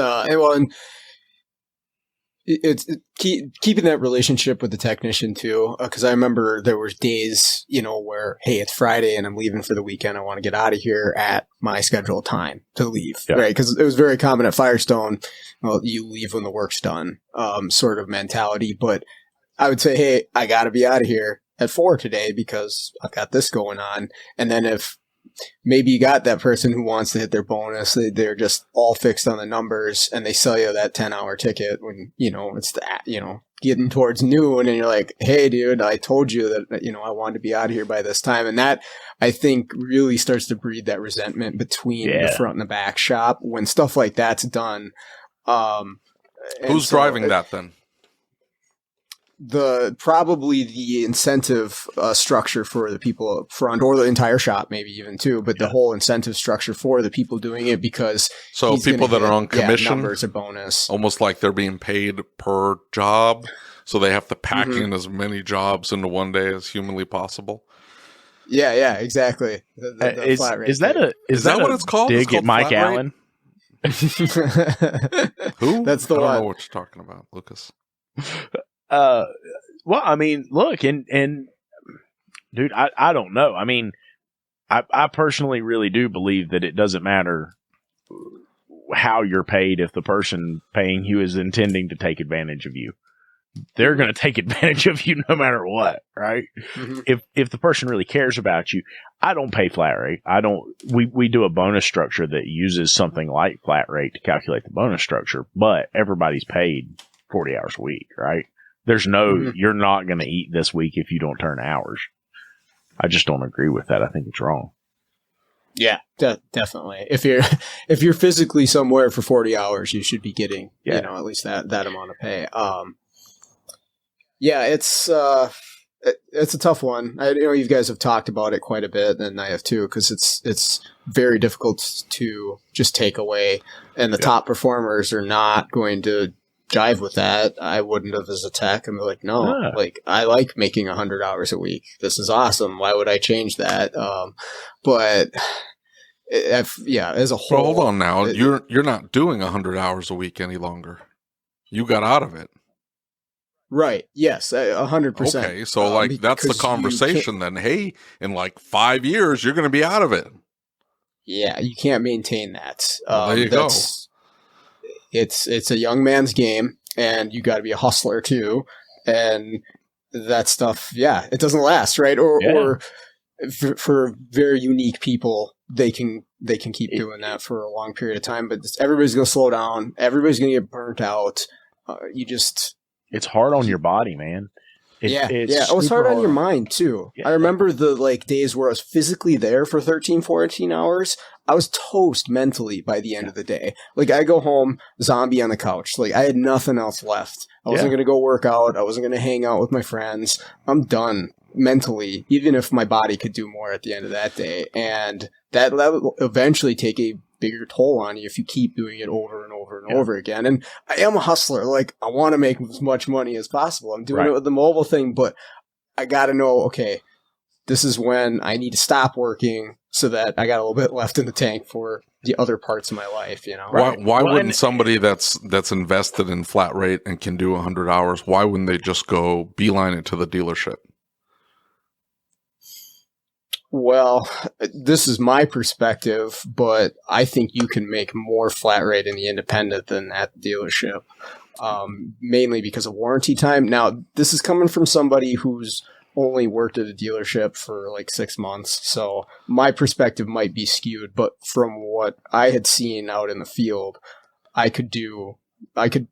keeping that relationship with the technician too. Because I remember there were days, where, hey, it's Friday and I'm leaving for the weekend. I want to get out of here at my scheduled time to leave, right? Because it was very common at Firestone. Well, you leave when the work's done, sort of mentality. But I would say, hey, I got to be out of here at 4 today because I've got this going on. And then if maybe you got that person who wants to hit their bonus, they're just all fixed on the numbers and they sell you that 10-hour ticket when, it's getting towards noon and you're like, hey, dude, I told you that, I wanted to be out of here by this time. And that, I think, really starts to breed that resentment between the front and the back shop when stuff like that's done. Who's driving that then? probably the incentive structure for the people up front, or the entire shop, maybe even too, but the whole incentive structure for the people doing it, because So people that are on commission, numbers a bonus, almost like they're being paid per job, so they have to pack in as many jobs into one day as humanly possible. Yeah, exactly. The flat rate is that what it's called? Dig It's called at Mike flat rate? Allen? Who? That's the I don't one. know what you're talking about, Lucas. Well, I mean, look, and dude, I don't know. I mean, I personally really do believe that it doesn't matter how you're paid if the person paying you is intending to take advantage of you. They're going to take advantage of you no matter what, right? If the person really cares about you, I don't pay flat rate. We do a bonus structure that uses something like flat rate to calculate the bonus structure, but everybody's paid 40 hours a week, right? There's no, you're not going to eat this week if you don't turn hours. I just don't agree with that. I think it's wrong. Yeah, definitely. If you're physically somewhere for 40 hours, you should be getting, at least that amount of pay. Yeah, it's a tough one. I know you guys have talked about it quite a bit, and I have too, because it's very difficult to just take away, and the top performers are not going to jive with that. I wouldn't have as a tech. I'm like, no, like I like making 100 hours a week. This is awesome. Why would I change that? But as a whole, Well, hold on now. You're not doing 100 hours a week any longer. You got out of it. Right. Yes. 100%. Okay. So that's the conversation then. Hey, in like 5 years, you're going to be out of it. Yeah. You can't maintain that. There you go. It's a young man's game, and you got to be a hustler too. And that stuff, it doesn't last. Right. Or for very unique people, they can keep doing that for a long period of time, but everybody's going to slow down. Everybody's going to get burnt out. It's hard on your body, man. It's hard on your mind too. Yeah. I remember the days where I was physically there for 13, 14 hours. I was toast mentally by the end of the day. Like I go home, zombie on the couch. Like I had nothing else left. I wasn't going to go work out. I wasn't going to hang out with my friends. I'm done mentally, even if my body could do more at the end of that day. And that will eventually take a bigger toll on you if you keep doing it over and over and over again. And I am a hustler. Like I want to make as much money as possible. I'm doing it with the mobile thing, but I got to know, okay, this is when I need to stop working so that I got a little bit left in the tank for the other parts of my life, Why wouldn't somebody that's invested in flat rate and can do 100 hours, why wouldn't they just go beeline it to the dealership? Well, this is my perspective, but I think you can make more flat rate in the independent than at the dealership, mainly because of warranty time. Now, this is coming from somebody who's only worked at a dealership for like 6 months, so my perspective might be skewed, but from what I had seen out in the field, I could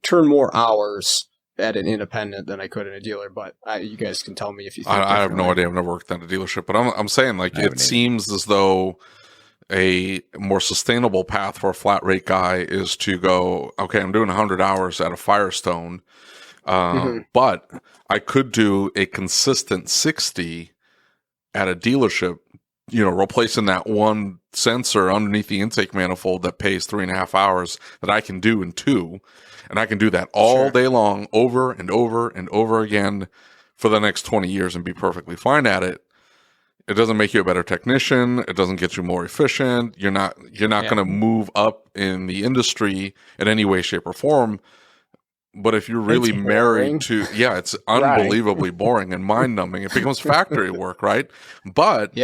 turn more hours at an independent than I could in a dealer, but you guys can tell me if you think I have no idea. I've never worked at a dealership, but I'm saying it seems as though a more sustainable path for a flat rate guy is to go, okay, I'm doing 100 hours at a Firestone, but I could do a consistent 60 at a dealership, replacing that one sensor underneath the intake manifold that pays 3.5 hours that I can do in 2. And I can do that all day long, over and over and over again for the next 20 years and be perfectly fine at it. It doesn't make you a better technician. It doesn't get you more efficient. You're not going to move up in the industry in any way, shape, or form. But if you're really married to, it's unbelievably boring and mind-numbing. It becomes factory work, right? But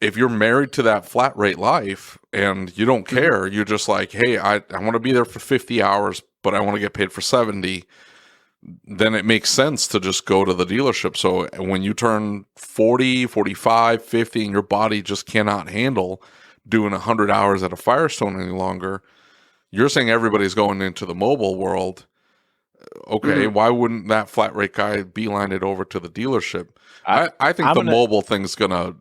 if you're married to that flat rate life and you don't care, you're just like, hey, I want to be there for 50 hours, but I want to get paid for 70, then it makes sense to just go to the dealership. So when you turn 40, 45, 50, and your body just cannot handle doing 100 hours at a Firestone any longer, you're saying everybody's going into the mobile world. Okay, why wouldn't that flat rate guy beeline it over to the dealership? I think mobile thing's going to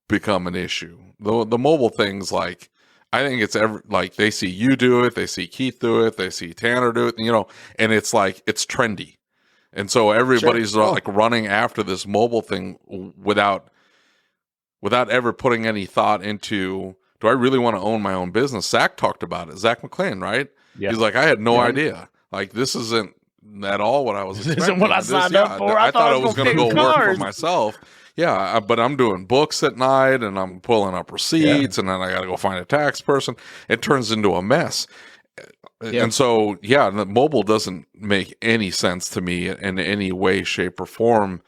become an issue. The mobile things, like, I think it's they see you do it, they see Keith do it, they see Tanner do it, and it's like, it's trendy. And so everybody's Sure. like running after this mobile thing without ever putting any thought into, do I really want to own my own business? Zach talked about it. Zach McClain, right? Yeah. He's like, I had no idea. Like, this isn't at all what I was expecting. This isn't what I signed up for. I thought I was going to go work for myself. Yeah, but I'm doing books at night, and I'm pulling up receipts, and then I got to go find a tax person. It turns into a mess. Yeah. And so, the mobile doesn't make any sense to me in any way, shape, or form.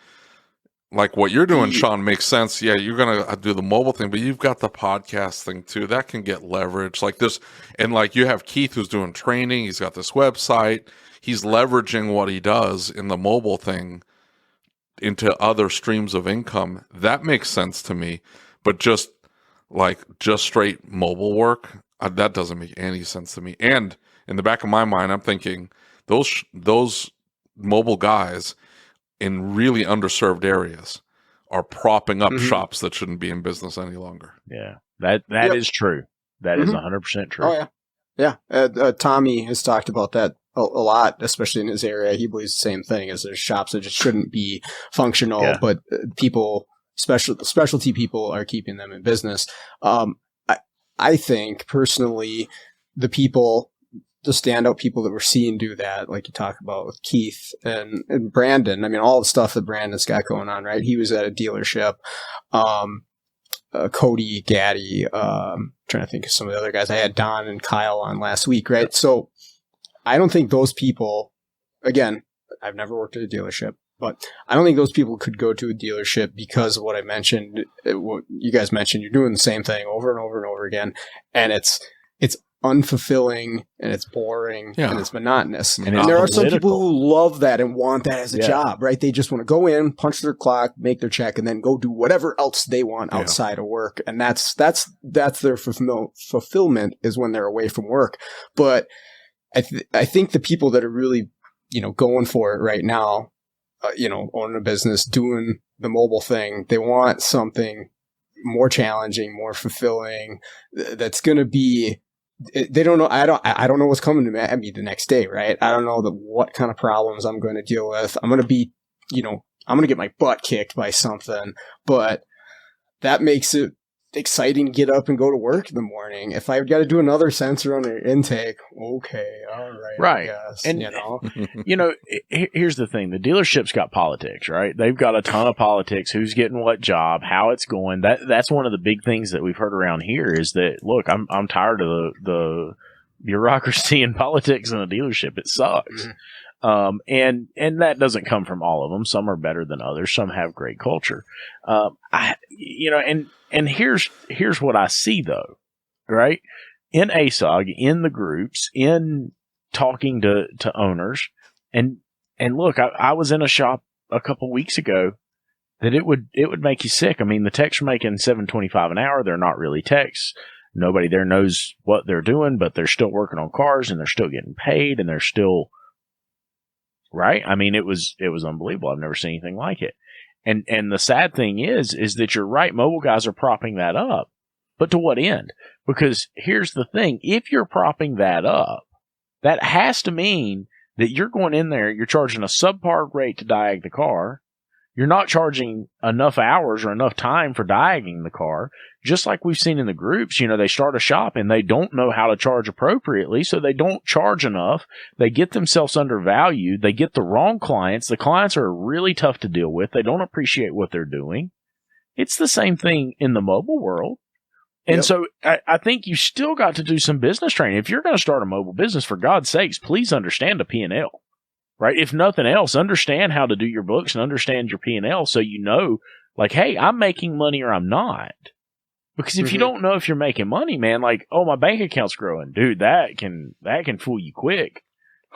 Like what you're doing, Sean, makes sense. Yeah, you're going to do the mobile thing, but you've got the podcast thing too. That can get leverage like this. And like you have Keith who's doing training. He's got this website. He's leveraging what he does in the mobile thing into other streams of income. That makes sense to me. But just straight mobile work, that doesn't make any sense to me. And in the back of my mind, I'm thinking those mobile guys in really underserved areas are propping up shops that shouldn't be in business any longer. Yeah, that is true. That is 100% true. Oh, yeah. Tommy has talked about that a lot, especially in his area. He believes the same thing, as there's shops that just shouldn't be functional, but people, specialty people, are keeping them in business. I think, personally, the standout people that we're seeing do that, like you talk about with Keith and Brandon. I mean, all the stuff that Brandon's got going on, right? He was at a dealership. Cody, Gaddy, trying to think of some of the other guys. I had Don and Kyle on last week, right? So I don't think those people, again, I've never worked at a dealership, but I don't think those people could go to a dealership because of what I mentioned, what you guys mentioned. You're doing the same thing over and over and over again, and it's unfulfilling, and it's boring, and it's monotonous. And there are some people who love that and want that as a job, right? They just want to go in, punch their clock, make their check, and then go do whatever else they want outside of work. And that's their fulfillment, is when they're away from work. But I think the people that are really, going for it right now, owning a business, doing the mobile thing, they want something more challenging, more fulfilling, that's going to be, they don't know. I don't know what's coming to me the next day, right? I don't know what kind of problems I'm going to deal with. I'm going to be, I'm going to get my butt kicked by something, but that makes it exciting to get up and go to work in the morning. If I've got to do another sensor on an intake, okay, all right, right. I guess, and here's the thing: the dealership's got politics, right? They've got a ton of politics. Who's getting what job? How it's going? That's one of the big things that we've heard around here. Is that, look, I'm tired of the bureaucracy and politics in the dealership. It sucks. And that doesn't come from all of them. Some are better than others. Some have great culture. And here's what I see though, right? In ASOG, in the groups, in talking to owners, and look, I was in a shop a couple weeks ago that it would make you sick. I mean, the techs are making $7.25 an hour. They're not really techs. Nobody there knows what they're doing, but they're still working on cars, and they're still getting paid, and they're still, right? I mean, it was unbelievable. I've never seen anything like it. And the sad thing is that you're right. Mobile guys are propping that up, but to what end? Because here's the thing. If you're propping that up, that has to mean that you're going in there, you're charging a subpar rate to diag the car. You're not charging enough hours or enough time for diagging the car. Just like we've seen in the groups, they start a shop and they don't know how to charge appropriately, so they don't charge enough. They get themselves undervalued. They get the wrong clients. The clients are really tough to deal with. They don't appreciate what they're doing. It's the same thing in the mobile world. And so I think you still got to do some business training. If you're going to start a mobile business, for God's sakes, please understand a P&L. Right? If nothing else, understand how to do your books and understand your P&L, so you know, like, hey, I'm making money or I'm not. Because if you don't know if you're making money, man, like, oh, my bank account's growing, dude, that can fool you quick.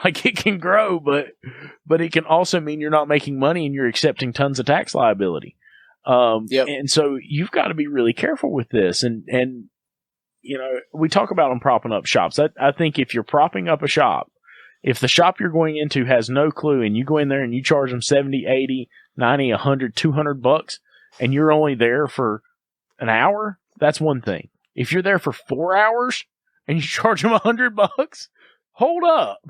Like, it can grow, but it can also mean you're not making money and you're accepting tons of tax liability. And so you've got to be really careful with this. And we talk about them propping up shops. I think if you're propping up a shop, if the shop you're going into has no clue and you go in there and you charge them 70, 80, 90, 100, $200, and you're only there for an hour, that's one thing. If you're there for 4 hours and you charge them $100, hold up.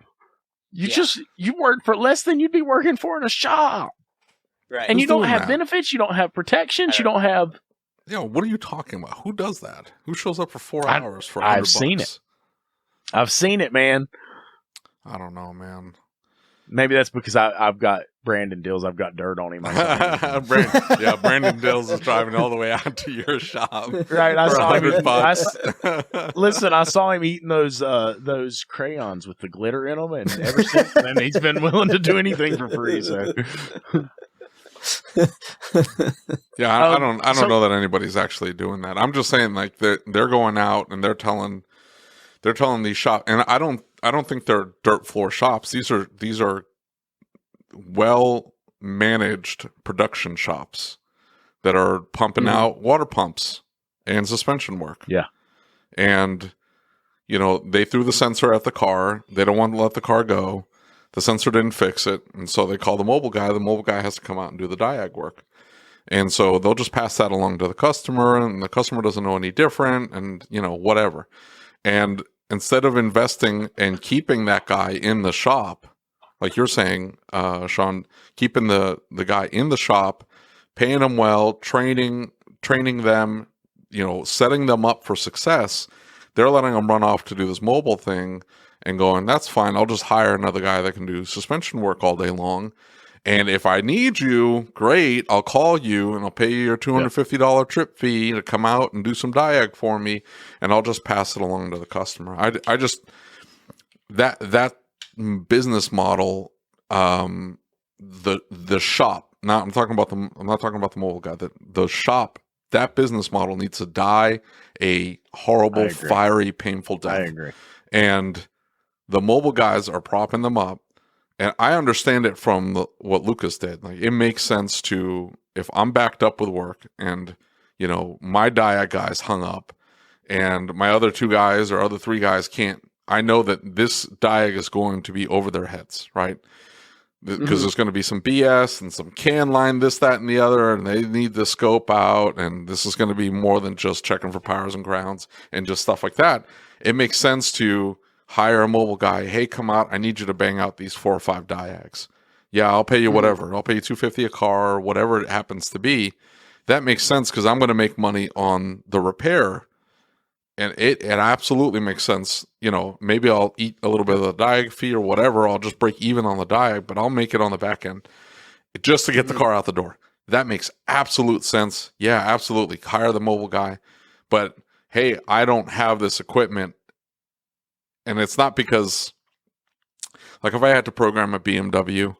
You work for less than you'd be working for in a shop. Right. And Who's you don't doing have that? benefits, you don't have protections, you don't have... Yeah, what are you talking about? Who does that? Who shows up for 4 hours for $100? I've seen it. I've seen it, man. I don't know, man. Maybe that's because I've got Brandon Dills. I've got dirt on him. Brandon Dills is driving all the way out to your shop. Right, I for saw him. $100. Listen, I saw him eating those crayons with the glitter in them, and ever since then, he's been willing to do anything for free. So, yeah, I don't know that anybody's actually doing that. I'm just saying, like they're going out and they're telling these shops, and I don't think they're dirt floor shops. These are well managed production shops that are pumping out water pumps and suspension work. Yeah. And they threw the sensor at the car. They don't want to let the car go. The sensor didn't fix it, and so they call the mobile guy. The mobile guy has to come out and do the diag work. And so they'll just pass that along to the customer, and the customer doesn't know any different, and whatever. And instead of investing and keeping that guy in the shop, like you're saying, Sean, keeping the guy in the shop, paying them well, training them, setting them up for success, they're letting them run off to do this mobile thing and going, that's fine, I'll just hire another guy that can do suspension work all day long. And if I need you, great, I'll call you and I'll pay you your $250 trip fee to come out and do some diag for me, and I'll just pass it along to the customer. I just that business model, the shop. I'm not talking about the mobile guy. The shop. That business model needs to die a horrible, fiery, painful death. I agree. And the mobile guys are propping them up. And I understand it from what Lucas did. Like, it makes sense if I'm backed up with work and, my diag guys hung up and my other 2 guys or other 3 guys can't, I know that this diag is going to be over their heads, right? Because there's going to be some BS and some can line, this, that, and the other, and they need the scope out, and this is going to be more than just checking for powers and grounds and just stuff like that. It makes sense to hire a mobile guy. Hey, come out. I need you to bang out these 4 or 5 diags. Yeah, I'll pay you whatever. I'll pay you $250 a car, or whatever it happens to be. That makes sense because I'm going to make money on the repair. And it absolutely makes sense. Maybe I'll eat a little bit of the diag fee or whatever. I'll just break even on the diag, but I'll make it on the back end just to get the car out the door. That makes absolute sense. Yeah, absolutely. Hire the mobile guy. But hey, I don't have this equipment. And it's not because, like, if I had to program a BMW,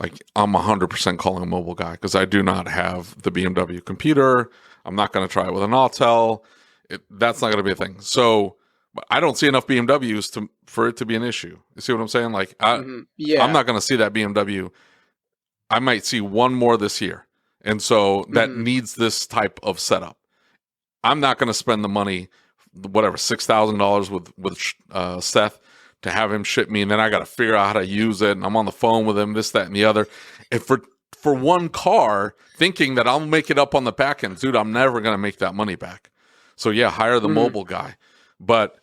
like, I'm 100% calling a mobile guy because I do not have the BMW computer. I'm not going to try it with an Autel. That's not going to be a thing. So, but I don't see enough BMWs for it to be an issue. You see what I'm saying? Like, I'm not going to see that BMW. I might see one more this year. And so that needs this type of setup. I'm not going to spend the money, whatever, $6,000 with Seth to have him ship me, and then I got to figure out how to use it, and I'm on the phone with him, this, that, and the other. And for one car, thinking that I'll make it up on the back end, dude, I'm never going to make that money back. So yeah, hire the mobile guy. But,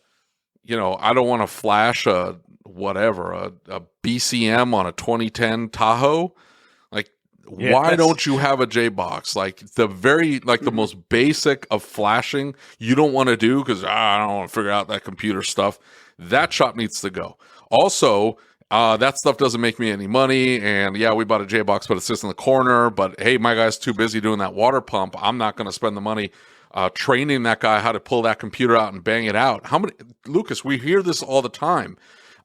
I don't want to flash a BCM on a 2010 Tahoe. Like, why don't you have a J-Box? Like, the most basic of flashing, you don't want to do because I don't want to figure out that computer stuff. That shop needs to go. Also, that stuff doesn't make me any money. And yeah, we bought a J-Box, but it sits in the corner. But hey, my guy's too busy doing that water pump. I'm not going to spend the money training that guy how to pull that computer out and bang it out. Lucas, we hear this all the time.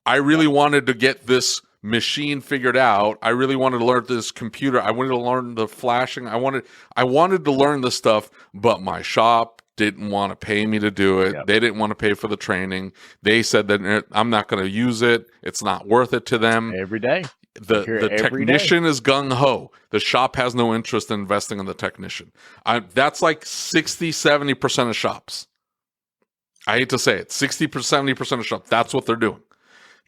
I really wanted to get this machine figured out. I really wanted to learn this computer. I wanted to learn the flashing. I wanted to learn the stuff, but my shop didn't want to pay me to do it. Yep. They didn't want to pay for the training. They said that I'm not going to use it. It's not worth it to them. Every day. The technician is gung-ho. The shop has no interest in investing in the technician. That's like 60-70% of shops. I hate to say it. 60-70% of shops. That's what they're doing.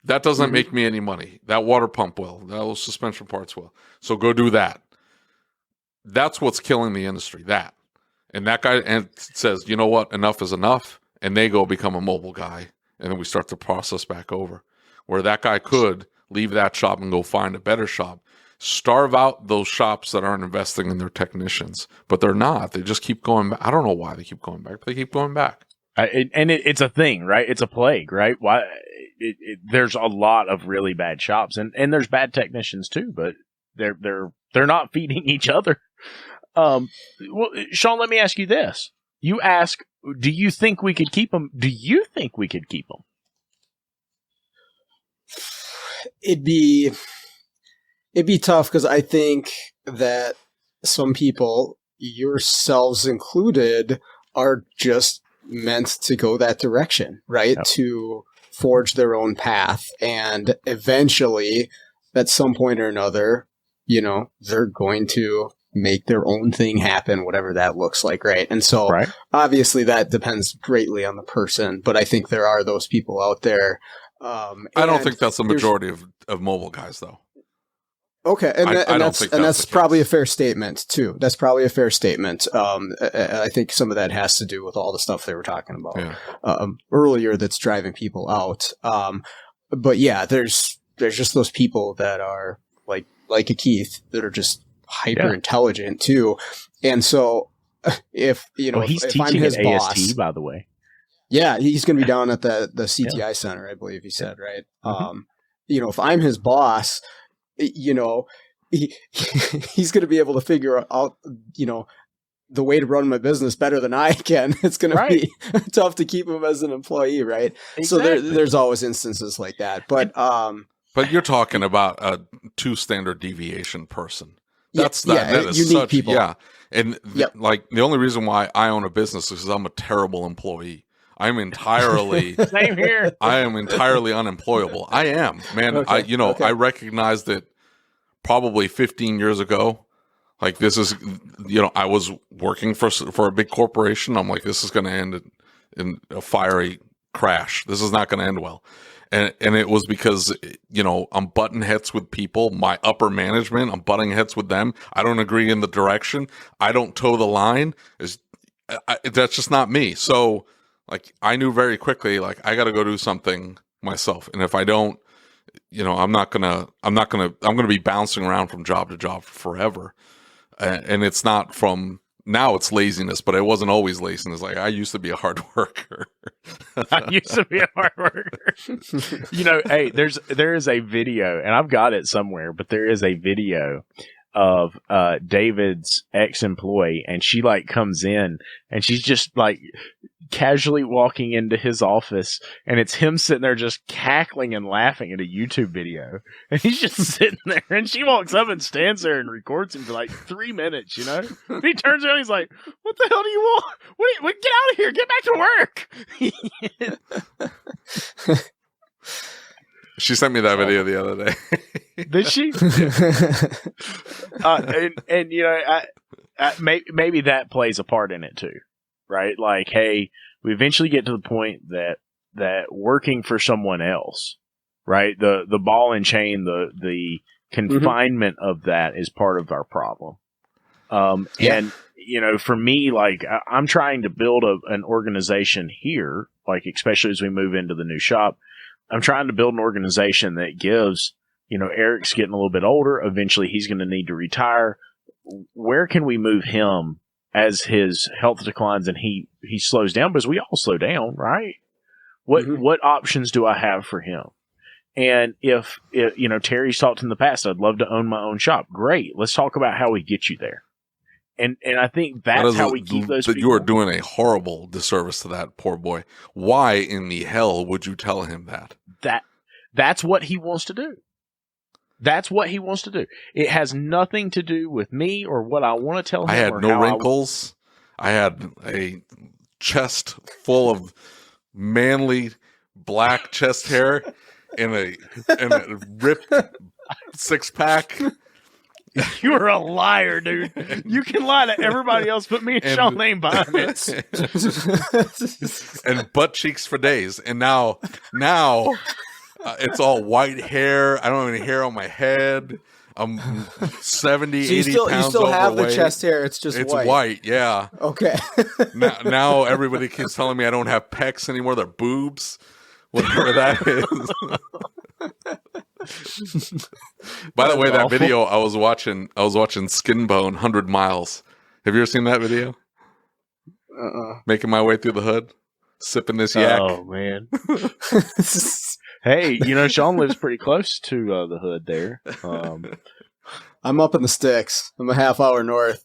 That doesn't make me any money. That water pump will. Those suspension parts will. So go do that. That's what's killing the industry. That. And that guy says, you know what? Enough is enough. And they go become a mobile guy. And then we start the process back over. Where that guy could leave that shop and go find a better shop. Starve out those shops that aren't investing in their technicians, but they're not. They just keep going back. I don't know why they keep going back, but they keep going back. It's a thing, right? It's a plague, right? Why? There's a lot of really bad shops, and there's bad technicians too, but they're not feeding each other. Well, Sean, let me ask you this. You ask, do you think we could keep them? Do you think we could keep them? It'd be tough because I think that some people, yourselves included, are just meant to go that direction, right? Yep. To forge their own path. And eventually, at some point or another, they're going to make their own thing happen, whatever that looks like, right? And so obviously that depends greatly on the person, but I think there are those people out there. I don't think that's the majority of mobile guys, though. Okay, and that's probably a fair statement too. That's probably a fair statement. I think some of that has to do with all the stuff they were talking about earlier that's driving people out. But yeah, there's just those people that are like a Keith that are just hyper intelligent too, and so if he's if I'm his at boss, ASTE, by the way. Yeah, he's going to be down at the CTI Center, I believe he said, right? Mm-hmm. If I'm his boss, he's going to be able to figure out, the way to run my business better than I can. It's going to be tough to keep him as an employee, right? Exactly. So there's always instances like that. But you're talking about a 2 standard deviation person. That is unique such people. Yeah, and the only reason why I own a business is because I'm a terrible employee. I'm entirely same here. I am entirely unemployable. I am, man. Okay. I recognized it probably 15 years ago. Like this is, I was working for a big corporation. I'm like, this is going to end in a fiery crash. This is not going to end well. And it was because, I'm butting heads with people, my upper management, I'm butting heads with them. I don't agree in the direction. I don't toe the line. That's just not me. So, I knew very quickly, I got to go do something myself. And if I don't, I'm going to be bouncing around from job to job forever. And it's not now it's laziness, but it wasn't always laziness. I used to be a hard worker. Hey, there is a video, and I've got it somewhere, but there is a video of David's ex-employee, and she comes in and she's just casually walking into his office, and it's him sitting there just cackling and laughing at a YouTube video, and he's just sitting there, and she walks up and stands there and records him for 3 minutes, and he turns around, he's like, what the hell do you want? What get out of here, get back to work. She sent me that video the other day. Did she? Maybe that plays a part in it too, right? Hey, we eventually get to the point that working for someone else, right? The ball and chain, the confinement of that is part of our problem. And for me, I'm trying to build an organization here, especially as we move into the new shop. I'm trying to build an organization that gives, Eric's getting a little bit older. Eventually he's going to need to retire. Where can we move him as his health declines and he slows down? Because we all slow down, right? What options do I have for him? And if Terry's talked in the past, I'd love to own my own shop. Great. Let's talk about how we get you there. And I think that's how we keep those people. You are doing a horrible disservice to that poor boy. Why in the hell would you tell him that? That's what he wants to do. That's what he wants to do. It has nothing to do with me or what I want to tell him. I had no wrinkles. I had a chest full of manly black chest hair and a ripped 6-pack. You are a liar, dude. You can lie to everybody else, but me and Sean ain't buying it. And butt cheeks for days. And now it's all white hair. I don't have any hair on my head. I'm 70, 80 pounds overweight. You still have the chest hair. It's white. It's white, yeah. Okay. now everybody keeps telling me I don't have pecs anymore. They're boobs. Whatever that is. By the way, that awful. video I was watching Skinbone 100 Miles. Have you ever seen that video? Making my way through the hood, sipping this yak. Oh man. Hey, Sean lives pretty close to the hood there. I'm up in the sticks. I'm a half hour north.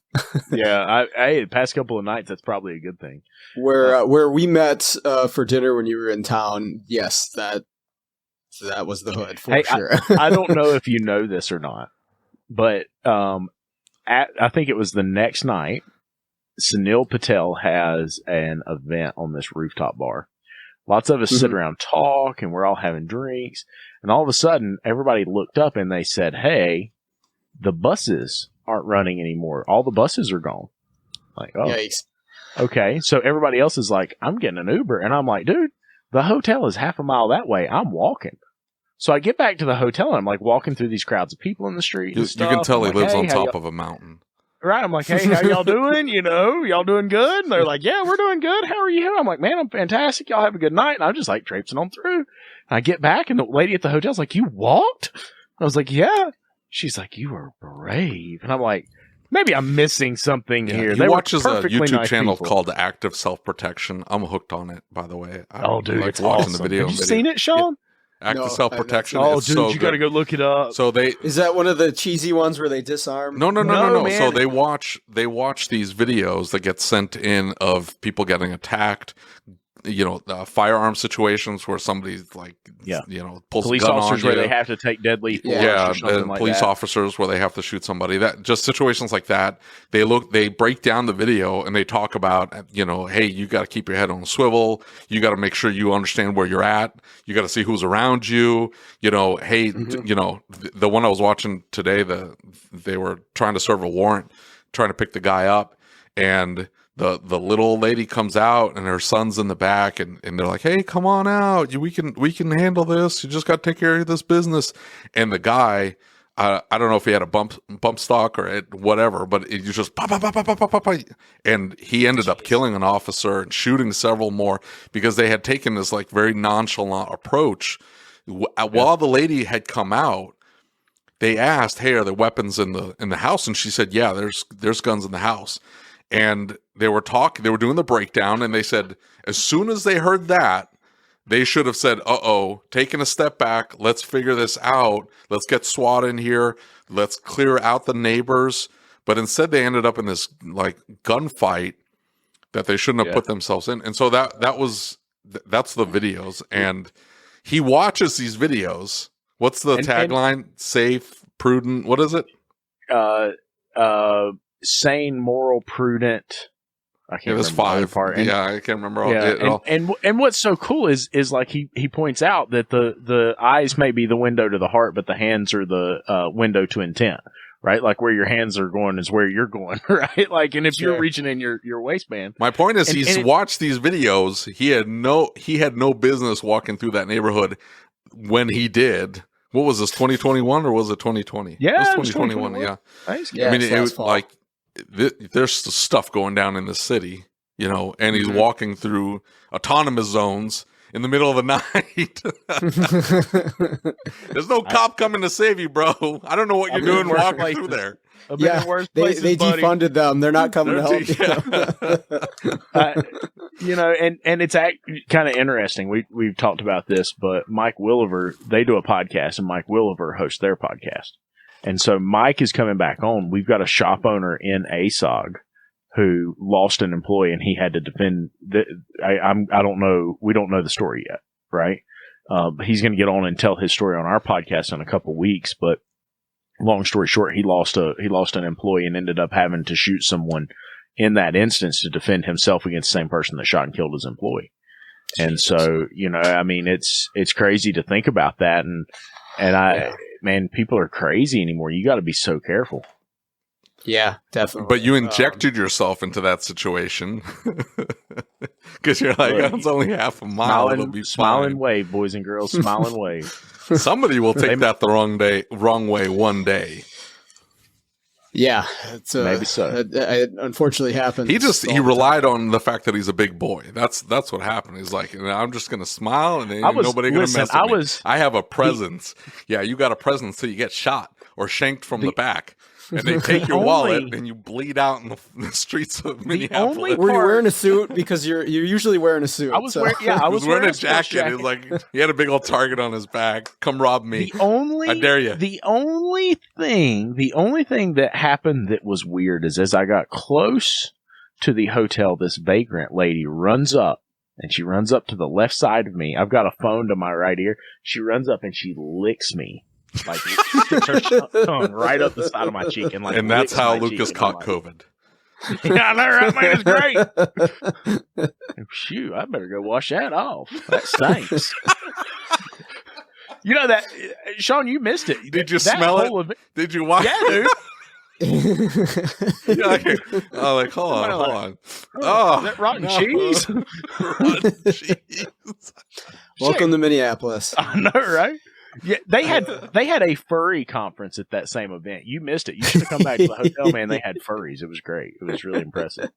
Yeah, the past couple of nights, that's probably a good thing. Where we met for dinner when you were in town. Yes, that was the hood for sure. I don't know if you know this or not, but I think it was the next night, Sunil Patel has an event on this rooftop bar. Lots of us sit around, talk, and we're all having drinks. And all of a sudden, everybody looked up and they said, "Hey, the buses aren't running anymore. All the buses are gone." Like, oh, yikes. Okay. So everybody else is like, "I'm getting an Uber." And I'm like, dude, the hotel is half a mile that way. I'm walking. So I get back to the hotel and I'm like walking through these crowds of people in the street. You can tell he lives on top of a mountain. Right. I'm like, "Hey, how y'all doing? Y'all doing good?" And they're like, "Yeah, we're doing good. How are you?" I'm like, "Man, I'm fantastic. Y'all have a good night." And I'm just like traipsing on through. And I get back and the lady at the hotel's like, "You walked?" I was like, "Yeah." She's like, "You are brave." And I'm like, maybe I'm missing something here. He watches a YouTube channel called Active Self-Protection. I'm hooked on it, by the way. Dude, like it's watching awesome. the video. Have you seen it, Sean? Active Self-Protection. Oh, it's dude, so you got to go look it up. So Is that one of the cheesy ones where they disarm? No. Man. So they watch these videos that get sent in of people getting attacked. Firearm situations where somebody's like, pulls Police a gun officers on where you. they have to take deadly force Yeah, or something like police that. officers where they have to shoot somebody. That just situations like that. They break down the video and they talk about, hey, you got to keep your head on a swivel. You got to make sure you understand where you're at. You got to see who's around you. Hey, the one I was watching today, they were trying to serve a warrant, trying to pick the guy up, and the little lady comes out and her son's in the back and they're like, "Hey, come on out. We can handle this. You just got to take care of this business." And the guy, I don't know if he had a bump stock or whatever, but it was just pop, pop, pop, pop, pop, pop, pop. And he ended up killing an officer and shooting several more because they had taken this like very nonchalant approach. While the lady had come out, they asked, "Hey, are there weapons in the house?" And she said, "Yeah, there's guns in the house." And they were doing the breakdown, and they said as soon as they heard that, they should have said, taking a step back, let's figure this out. Let's get SWAT in here. Let's clear out the neighbors. But instead they ended up in this like gunfight that they shouldn't have put themselves in. And so that's the videos. And he watches these videos. What's the tagline? Safe, prudent. What is it? Sane, moral, prudent. I can't remember 5. part. I can't remember all. And what's so cool is like he points out that the eyes may be the window to the heart, but the hands are the window to intent. Right, like where your hands are going is where you're going. Right, like, and if you're reaching in your waistband. My point is, he's watched these videos. He had no business walking through that neighborhood when he did. What was this, 2021 or was it 2020? Yeah, it was 2021. Yeah. I mean, it was like there's stuff going down in the city, and he's walking through autonomous zones in the middle of the night. There's no cop coming to save you, bro. I don't know what you're doing walking through there. They defunded them. They're not coming to help you. And it's kind of interesting. We've talked about this, but Mike Williver, they do a podcast, and Mike Williver hosts their podcast. And so Mike is coming back on. We've got a shop owner in ASOG who lost an employee, and he had to defend. I don't know. We don't know the story yet, right? He's going to get on and tell his story on our podcast in a couple weeks. But long story short, he lost an employee and ended up having to shoot someone in that instance to defend himself against the same person that shot and killed his employee. And so, I mean, it's crazy to think about that. Man, people are crazy anymore. You got to be so careful. Yeah, definitely. But you injected yourself into that situation because you're like, it's only half a mile. It'll be smile fine. and wave, boys and girls. Smile and wave. Somebody will take that the wrong way one day. Yeah, it's Maybe so. It unfortunately happened. He relied on the fact that he's a big boy. That's what happened. He's like, I'm just gonna smile and then nobody gonna mess with me. I have a presence. Yeah, you got a presence till you get shot or shanked from the back. And they take your wallet and you bleed out in the streets of Minneapolis. Were you wearing a suit? Because you're usually wearing a suit. I was wearing a jacket. It was like he had a big old target on his back. Come rob me. I dare you. The only thing that happened that was weird is as I got close to the hotel, this vagrant lady runs up. And she runs up to the left side of me. I've got a phone to my right ear. She runs up and she licks me. Like sticks her tongue right up the side of my cheek, and that's how Lucas caught COVID. Yeah, that right, man, it's great. Shoot, I better go wash that off. That stinks. You know that, Sean, you missed it. Did you smell it? Did you watch? Yeah, dude. Like, hold on. Oh, is that rotten cheese? Rotten cheese. Welcome to Minneapolis. I know, right? Yeah, they had a furry conference at that same event. You missed it. You should have come back to the hotel, man. They had furries. It was great. It was really impressive.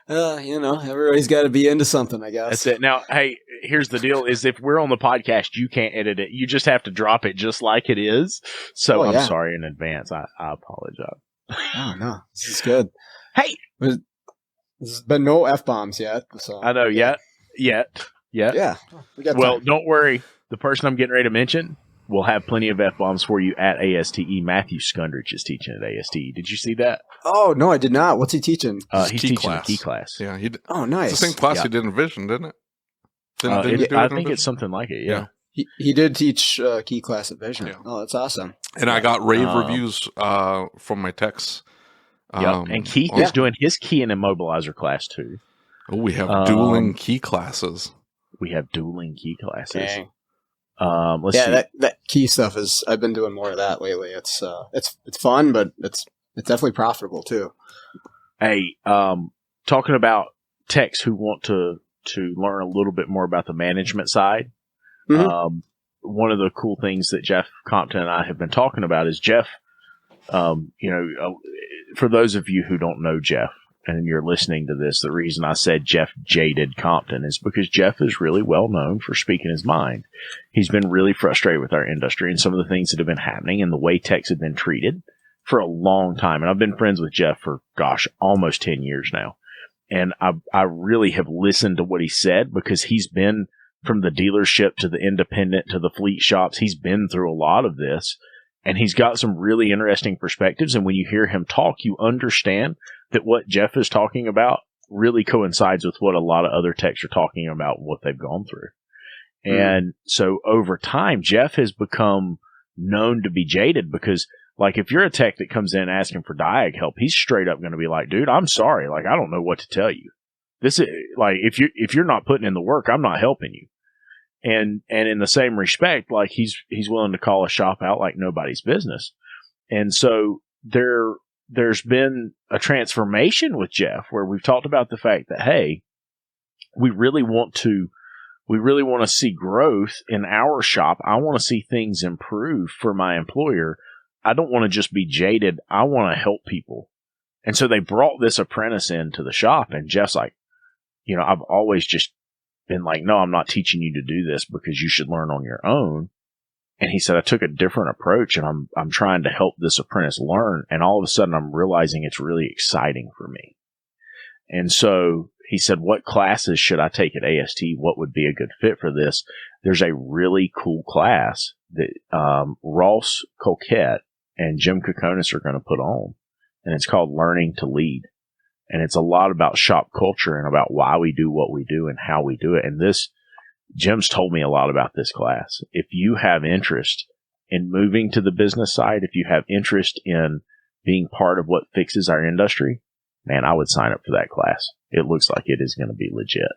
Everybody's got to be into something, I guess. That's it. Now, hey, here's the deal: is if we're on the podcast, you can't edit it. You just have to drop it just like it is. So I'm sorry in advance. I apologize. Oh no, this is good. Hey, there's been no F-bombs yet. So I know yet. Yeah. Well, don't worry. The person I'm getting ready to mention will have plenty of F-bombs for you at ASTE. Matthew Skundrich is teaching at ASTE. Did you see that? Oh, no, I did not. What's he teaching? He's teaching a key class. Yeah. Oh, nice. It's the same class he did in Vision, didn't it? I think it's something like it, yeah. He did teach key class at Vision. Yeah. Oh, that's awesome. And I got rave reviews from my techs. And Keith is doing his key and immobilizer class, too. Oh, we have dueling key classes. Dang. Let's see. That key stuff is. I've been doing more of that lately. It's fun, but it's definitely profitable too. Hey, talking about techs who want to learn a little bit more about the management side. Mm-hmm. One of the cool things that Jeff Compton and I have been talking about is Jeff. For those of you who don't know Jeff, and you're listening to this, the reason I said Jeff Jaded Compton is because Jeff is really well known for speaking his mind. He's been really frustrated with our industry and some of the things that have been happening and the way techs have been treated for a long time. And I've been friends with Jeff for, almost 10 years now. And I really have listened to what he said because he's been from the dealership to the independent to the fleet shops. He's been through a lot of this. And he's got some really interesting perspectives. And when you hear him talk, you understand that what Jeff is talking about really coincides with what a lot of other techs are talking about, what they've gone through. And so over time, Jeff has become known to be jaded because, like, if you're a tech that comes in asking for diag help, he's straight up going to be like, dude, I'm sorry. Like, I don't know what to tell you. This is like, if you're not putting in the work, I'm not helping you. And in the same respect, like he's willing to call a shop out like nobody's business. And so there's been a transformation with Jeff where we've talked about the fact that, hey, we really want to see growth in our shop. I want to see things improve for my employer. I don't want to just be jaded. I want to help people. And so they brought this apprentice into the shop, and Jeff's like, I've always just been like, no, I'm not teaching you to do this because you should learn on your own. And he said, I took a different approach and I'm trying to help this apprentice learn. And all of a sudden I'm realizing it's really exciting for me. And so he said, what classes should I take at AST? What would be a good fit for this? There's a really cool class that Ross Colquette and Jim Kokonis are going to put on. And it's called Learning to Lead. And it's a lot about shop culture and about why we do what we do and how we do it. And Jim's told me a lot about this class. If you have interest in moving to the business side, if you have interest in being part of what fixes our industry, man, I would sign up for that class. It looks like it is going to be legit.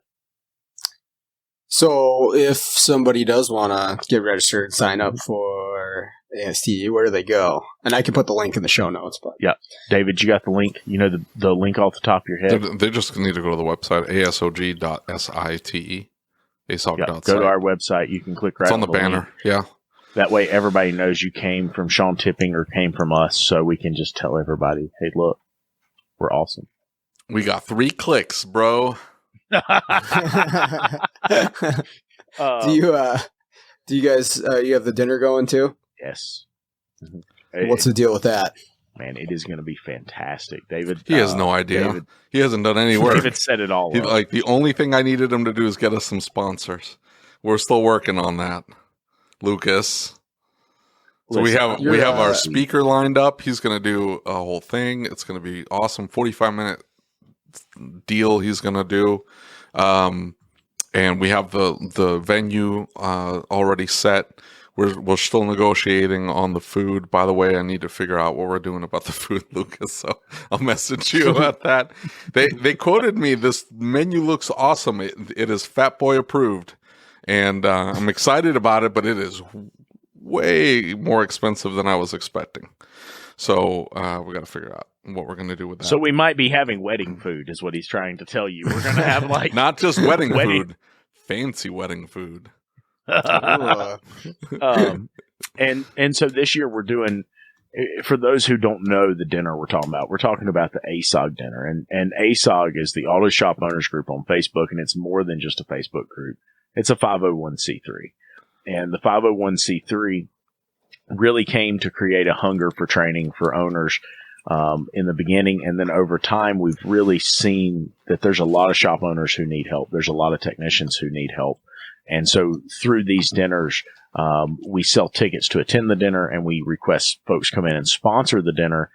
So if somebody does want to get registered and sign up for ASTE, where do they go? And I can put the link in the show notes. But yeah, David, you got the link? You know the link off the top of your head? They just need to go to the website, asog.site. ASOG.site. Go to our website. You can click right on the banner. Link. That way everybody knows you came from Sean Tipping or came from us, so we can just tell everybody, hey, look, we're awesome. We got 3 clicks, bro. Do you guys you have the dinner going too? Yes. What's the deal with that? Man, it is going to be fantastic. David, He has no idea. He hasn't done any work. David set it all up. Like, the only thing I needed him to do is get us some sponsors. We're still working on that, Lucas. So we have our speaker lined up. He's going to do a whole thing. It's going to be awesome. 45-minute deal he's going to do. And we have the venue already set. We're still negotiating on the food. By the way, I need to figure out what we're doing about the food, Lucas. So I'll message you about that. They quoted me. This menu looks awesome. It is Fat Boy approved, and I'm excited about it. But it is way more expensive than I was expecting. So we got to figure out what we're going to do with that. So we might be having wedding food, is what he's trying to tell you. We're going to have like not just wedding food, fancy wedding food. And so this year we're doing, for those who don't know the dinner we're talking about the ASOG dinner, and ASOG is the Auto Shop Owners Group on Facebook, and it's more than just a Facebook group. It's a 501c3, and the 501c3 really came to create a hunger for training for owners in the beginning, and then over time we've really seen that there's a lot of shop owners who need help. There's a lot of technicians who need help. And so through these dinners, we sell tickets to attend the dinner, and we request folks come in and sponsor the dinner.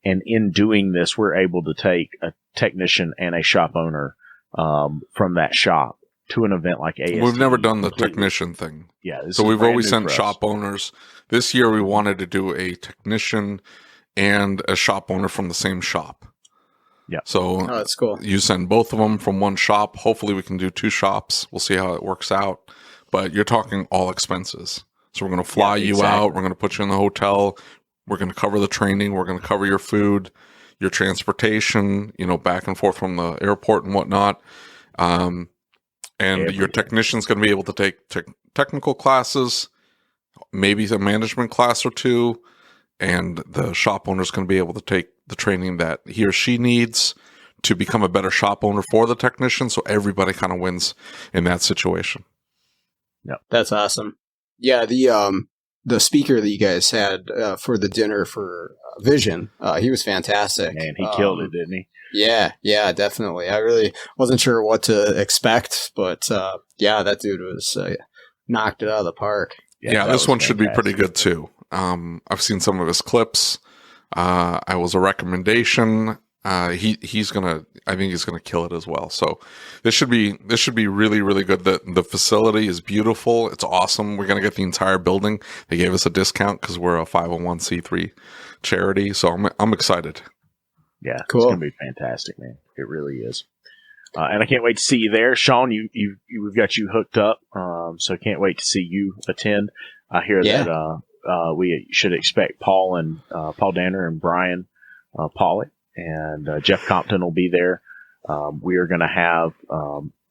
And in doing this, we're able to take a technician and a shop owner from that shop to an event like ASTE. We've never done the technician thing. Yeah. So we've always sent shop owners. This year we wanted to do a technician and a shop owner from the same shop. Yeah. So that's cool. You send both of them from one shop. Hopefully we can do 2 shops. We'll see how it works out. But you're talking all expenses. So we're going to fly you out. We're going to put you in the hotel. We're going to cover the training. We're going to cover your food, your transportation, back and forth from the airport and whatnot. And your technician's going to be able to take technical classes, maybe a management class or 2. And the shop owner's going to be able to take the training that he or she needs to become a better shop owner for the technician. So everybody kind of wins in that situation. Yeah, that's awesome. Yeah, the speaker that you guys had for the dinner for Vision, he was fantastic. Man, he killed it, didn't he? Yeah, definitely. I really wasn't sure what to expect, but that dude was knocked it out of the park. Yeah, this one should be pretty good too. I've seen some of his clips. I was a recommendation. I think he's gonna kill it as well. So this should be really, really good. The facility is beautiful. It's awesome. We're gonna get the entire building. They gave us a discount because we're a 501c3 charity. So I'm excited. Yeah, cool. It's gonna be fantastic, man. It really is. And I can't wait to see you there, Sean. We've got you hooked up. So I can't wait to see you attend. I hear that. We should expect Paul Danner and Brian Pollitt and Jeff Compton will be there. We are going to have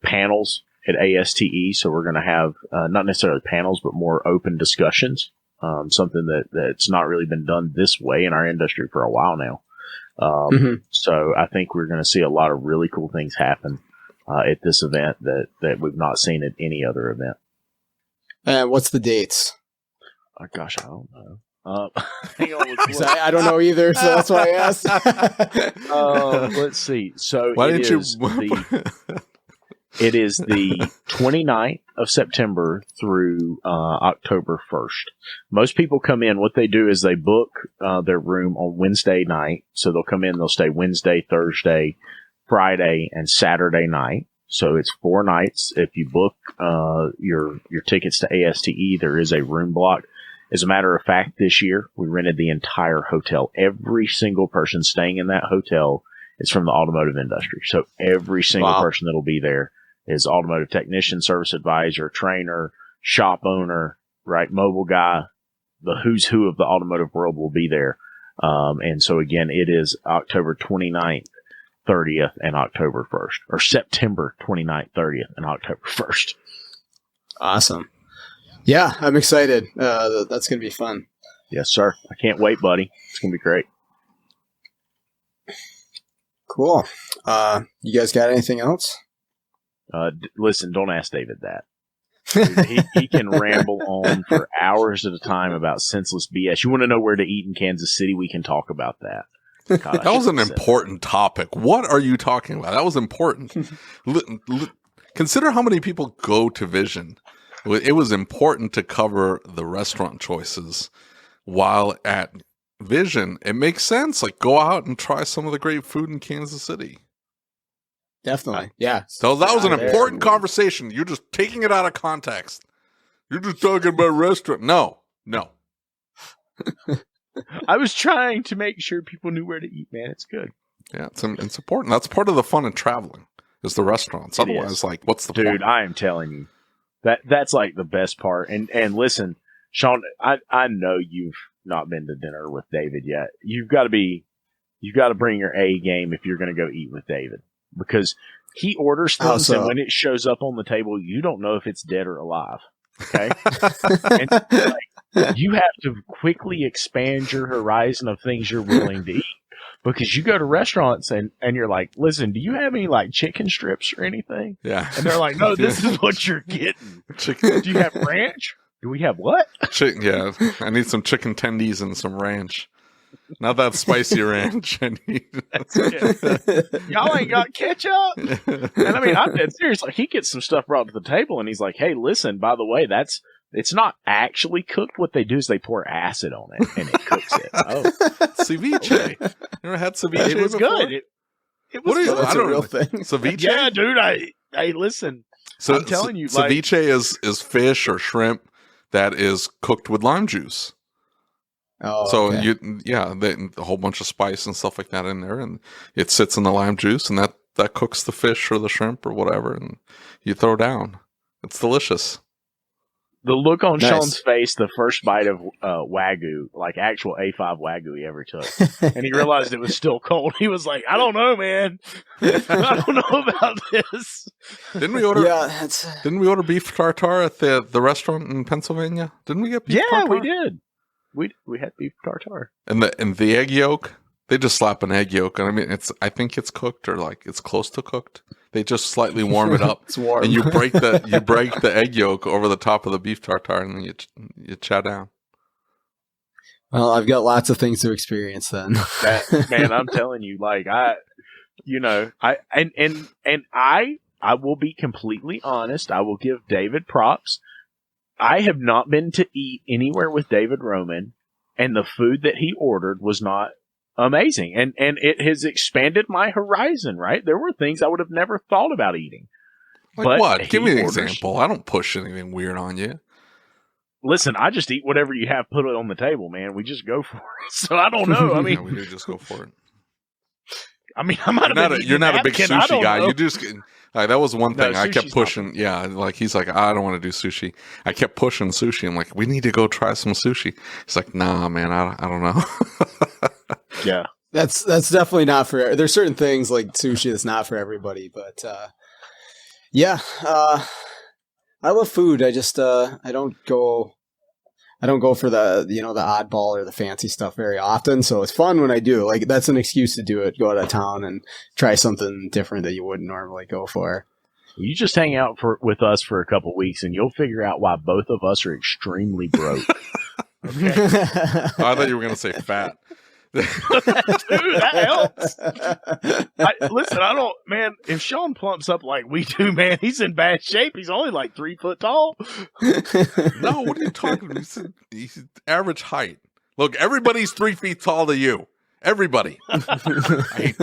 panels at ASTE, so we're going to have not necessarily panels, but more open discussions. Something that's not really been done this way in our industry for a while now. So I think we're going to see a lot of really cool things happen at this event that we've not seen at any other event. What's the dates? Oh, gosh, I don't know. Hang on, I don't know either, so that's why I asked. Let's see. So why it is the 29th of September through October 1st. Most people come in. What they do is they book their room on Wednesday night. So they'll come in. They'll stay Wednesday, Thursday, Friday, and Saturday night. So it's 4 nights. If you book your tickets to ASTE, there is a room block. As a matter of fact, this year, we rented the entire hotel. Every single person staying in that hotel is from the automotive industry. So every single person that will be there is automotive technician, service advisor, trainer, shop owner, right, mobile guy. The who's who of the automotive world will be there. And so, again, it is October 29th, 30th, and October 1st. Or September 29th, 30th, and October 1st. Awesome. Yeah, I'm excited. That's going to be fun. Yes, sir. I can't wait, buddy. It's going to be great. Cool. You guys got anything else? Listen, don't ask David that. Dude, he can ramble on for hours at a time about senseless BS. You want to know where to eat in Kansas City? We can talk about that. God, that was an important topic. What are you talking about? That was important. Consider how many people go to Vision. It was important to cover the restaurant choices while at Vision. It makes sense. Like, go out and try some of the great food in Kansas City. Definitely. Yeah. So that was an important conversation. You're just taking it out of context. You're just talking about restaurant. No. I was trying to make sure people knew where to eat, man. It's good. Yeah, it's important. That's part of the fun of traveling is the restaurants. Otherwise, like, what's the point? Dude, I am telling you. That's like the best part. And listen, Sean, I know you've not been to dinner with David yet. You've got to bring your A game if you're going to go eat with David. Because he orders things, and when it shows up on the table, you don't know if it's dead or alive. Okay? And like, you have to quickly expand your horizon of things you're willing to eat. Because you go to restaurants and you're like, listen, do you have any like chicken strips or anything? Yeah. And they're like, no, this is what you're getting. Do you have ranch? Do we have what? Chicken, yeah. I need some chicken tendies and some ranch. Not that spicy ranch. I need. That's it. Y'all ain't got ketchup? And I mean, I'm dead serious. Like, he gets some stuff brought to the table, and he's like, hey, listen, by the way, it's not actually cooked. What they do is they pour acid on it, and it cooks it. Oh. Ceviche. You ever had ceviche It was before? good. It was good. That's a real thing. Ceviche? Yeah, dude. Hey, listen. So, I'm telling you, ceviche is fish or shrimp that is cooked with lime juice. Oh, so okay. a whole bunch of spice and stuff like that in there, and it sits in the lime juice, and that cooks the fish or the shrimp or whatever, and you throw down. It's delicious. The look on Nice. Sean's face, the first bite of Wagyu, like actual A5 Wagyu he ever took, and he realized it was still cold. He was like, I don't know, man. I don't know about this. Didn't we order? Yeah, Didn't we order beef tartare at the restaurant in Pennsylvania? Didn't we get beef tartare? Yeah, we did. We had beef tartare. And the egg yolk, they just slap an egg yolk, and I mean, I think it's cooked or like it's close to cooked. They just slightly warm it up. It's warm. And you break the egg yolk over the top of the beef tartare, and then you chow down. Well, I've got lots of things to experience then. Man, I'm telling you, like I will be completely honest. I will give David props. I have not been to eat anywhere with David Roman, and the food that he ordered was not amazing. And it has expanded my horizon, right? There were things I would have never thought about eating. Like but what? Give me an example. I don't push anything weird on you. Listen, I just eat whatever you have put it on the table, man. We just go for it. So I don't know. I mean, Yeah, we do just go for it. I mean, I might have You're not a big sushi guy. Know. You just that was one thing I kept sushi's pushing. Yeah, like he's like, I don't want to do sushi. I kept pushing sushi. I'm like, we need to go try some sushi. He's like, nah, man, I don't know. Yeah, That's definitely not for. There's certain things like sushi that's not for everybody, but yeah, I love food. I just I don't go for the the oddball or the fancy stuff very often. So it's fun when I do. Like, that's an excuse to do it. Go out of town and try something different that you wouldn't normally go for. you just hang out with us for a couple weeks, and you'll figure out why both of us are extremely broke. Okay? I thought you were gonna say fat. Dude, that helps. Listen, man, if Sean plumps up like we do, man, he's in bad shape. He's only like 3 foot tall. No, what are you talking about? He's average height. Look, everybody's 3 feet tall to you. Everybody. I hate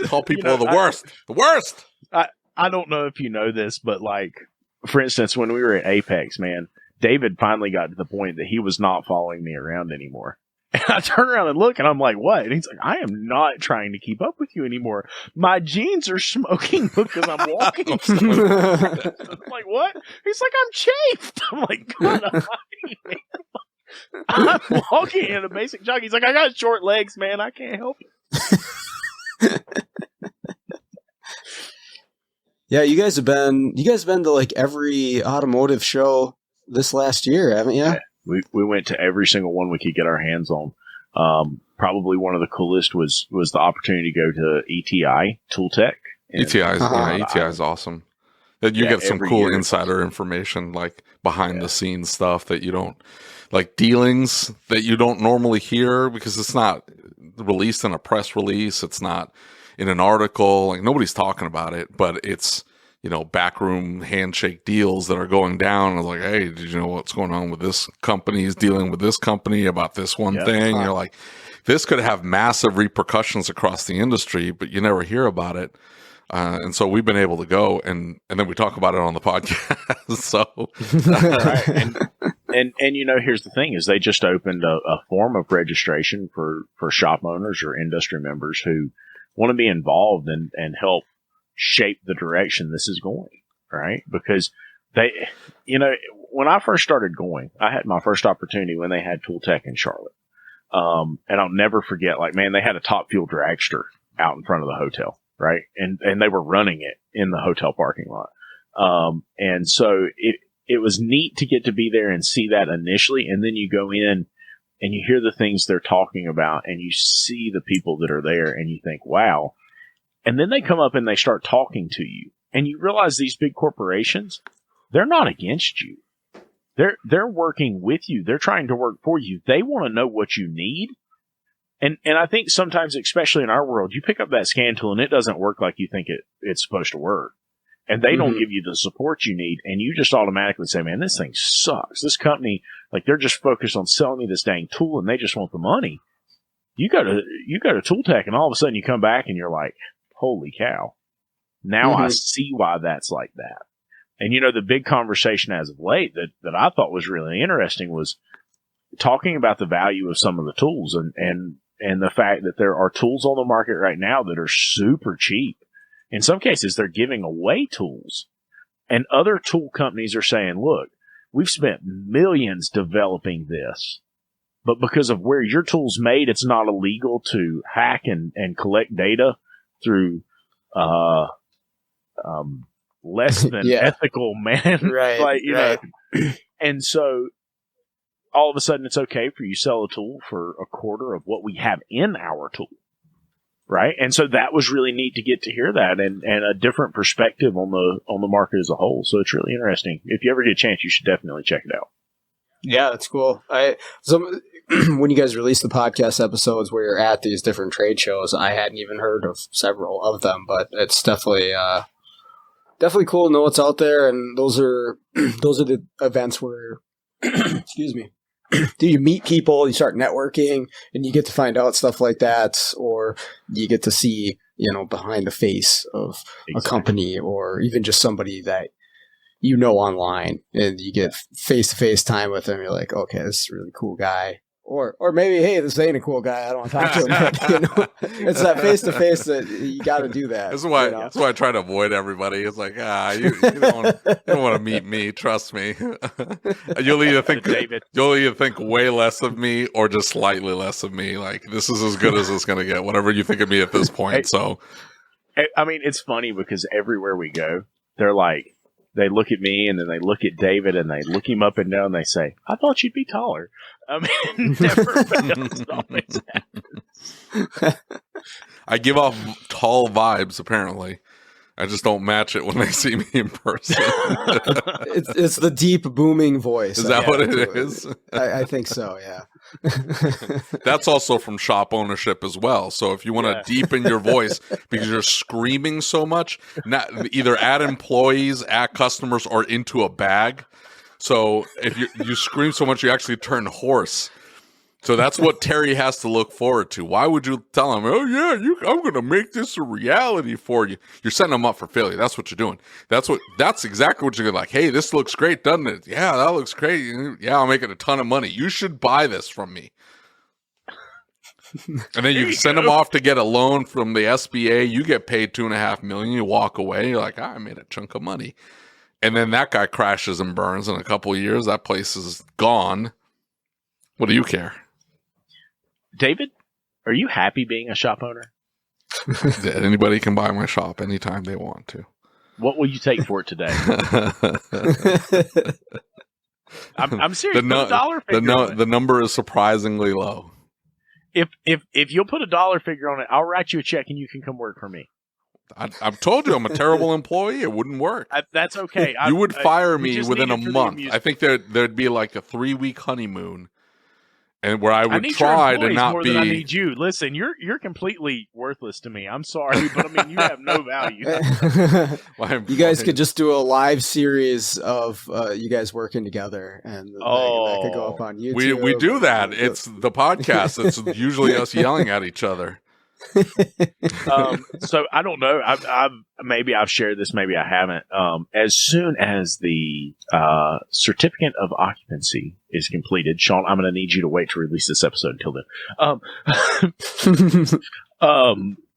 tall people are the worst. The worst. I don't know if you know this, but like, for instance, when we were at Apex, man, David finally got to the point that he was not following me around anymore. And I turn around and look, and I'm like, what? And he's like, I am not trying to keep up with you anymore. My jeans are smoking because I'm walking. I'm like, what? He's like, I'm chafed. I'm like, God, I'm walking in a basic jog. He's like, I got short legs, man. I can't help it. Yeah, you guys have been to like every automotive show this last year, haven't you? Yeah. We went to every single one we could get our hands on. Probably one of the coolest was the opportunity to go to ETI Tool Tech. ETI is awesome. That you get some cool insider information, like behind the scenes stuff that you don't, like dealings that you don't normally hear because it's not released in a press release. It's not in an article. Like nobody's talking about it, but it's, backroom handshake deals that are going down. I was like, hey, did you know what's going on with this company? Is dealing with this company about this one thing. You're like, this could have massive repercussions across the industry, but you never hear about it. And so we've been able to go and then we talk about it on the podcast. So, and here's the thing is they just opened a form of registration for shop owners or industry members who want to be involved and help shape the direction this is going, right? Because they, when I first started going, I had my first opportunity when they had Tool Tech in Charlotte. And I'll never forget, they had a Top Fuel dragster out in front of the hotel, right? And they were running it in the hotel parking lot. And so it was neat to get to be there and see that initially. And then you go in and you hear the things they're talking about and you see the people that are there and you think, wow. And then they come up and they start talking to you and you realize these big corporations, they're not against you. They're working with you. They're trying to work for you. They want to know what you need. And I think sometimes, especially in our world, you pick up that scan tool and it doesn't work like you think it's supposed to work. And they don't give you the support you need. And you just automatically say, man, this thing sucks. This company, they're just focused on selling me this dang tool and they just want the money. You go to Tool Tech and all of a sudden you come back and you're like, holy cow. Now I see why that's like that. And, the big conversation as of late that I thought was really interesting was talking about the value of some of the tools and the fact that there are tools on the market right now that are super cheap. In some cases, they're giving away tools. And other tool companies are saying, look, we've spent millions developing this. But because of where your tool's made, it's not illegal to hack and collect data through less than ethical Right. And so all of a sudden it's okay for you to sell a tool for a quarter of what we have in our tool. Right. And so that was really neat to get to hear that and a different perspective on the market as a whole. So it's really interesting. If you ever get a chance, you should definitely check it out. Yeah, that's cool. When you guys release the podcast episodes where you're at these different trade shows, I hadn't even heard of several of them, but it's definitely cool to know what's out there. And those are the events where, excuse me, you meet people, you start networking, and you get to find out stuff like that, or you get to see, behind the face of a company or even just somebody that online, and you get face-to-face time with them. You're like, okay, this is a really cool guy. Or maybe, hey, this ain't a cool guy. I don't want to talk to him. But, it's that face-to-face that you got to do that. That's why I try to avoid everybody. It's like, you don't want to meet me. Trust me. You'll either think way less of me or just slightly less of me. Like, this is as good as it's going to get, whatever you think of me at this point. So, I mean, it's funny because everywhere we go, they're like, they look at me and then they look at David and they look him up and down and they say, I thought you'd be taller. I mean, never fails. It always happens. I give off tall vibes, apparently. I just don't match it when they see me in person. It's the deep booming voice. Is that what it is? I think so, yeah. That's also from shop ownership as well. So if you want to deepen your voice because you're screaming so much, either at employees, at customers, or into a bag. So if you scream so much, you actually turn hoarse. So that's what Terry has to look forward to. Why would you tell him, oh, yeah, I'm going to make this a reality for you? You're setting them up for failure. That's what you're doing. That's exactly what you're like. Hey, this looks great, doesn't it? Yeah, that looks great. Yeah, I'm making a ton of money. You should buy this from me. And then you send them off to get a loan from the SBA. You get paid $2.5 million. You walk away. You're like, I made a chunk of money. And then that guy crashes and burns in a couple of years. That place is gone. What do you care? David, are you happy being a shop owner? Anybody can buy my shop anytime they want to. What will you take for it today? I'm serious. Put a dollar figure on it. The number is surprisingly low. If you'll put a dollar figure on it, I'll write you a check and you can come work for me. I've told you I'm a terrible employee. It wouldn't work. That's okay. You would fire me within a need it for the month. amusement. I think there'd be like a 3-week honeymoon, and where I would need try your to not more be. Than I need you. Listen, you're completely worthless to me. I'm sorry, but I mean, you have no value. You guys could just do a live series of you guys working together, and that could go up on YouTube. We do that. It's the podcast. It's usually us yelling at each other. So I don't know. Maybe I've shared this, maybe I haven't. As soon as the certificate of occupancy is completed, Sean, I'm going to need you to wait to release this episode until then.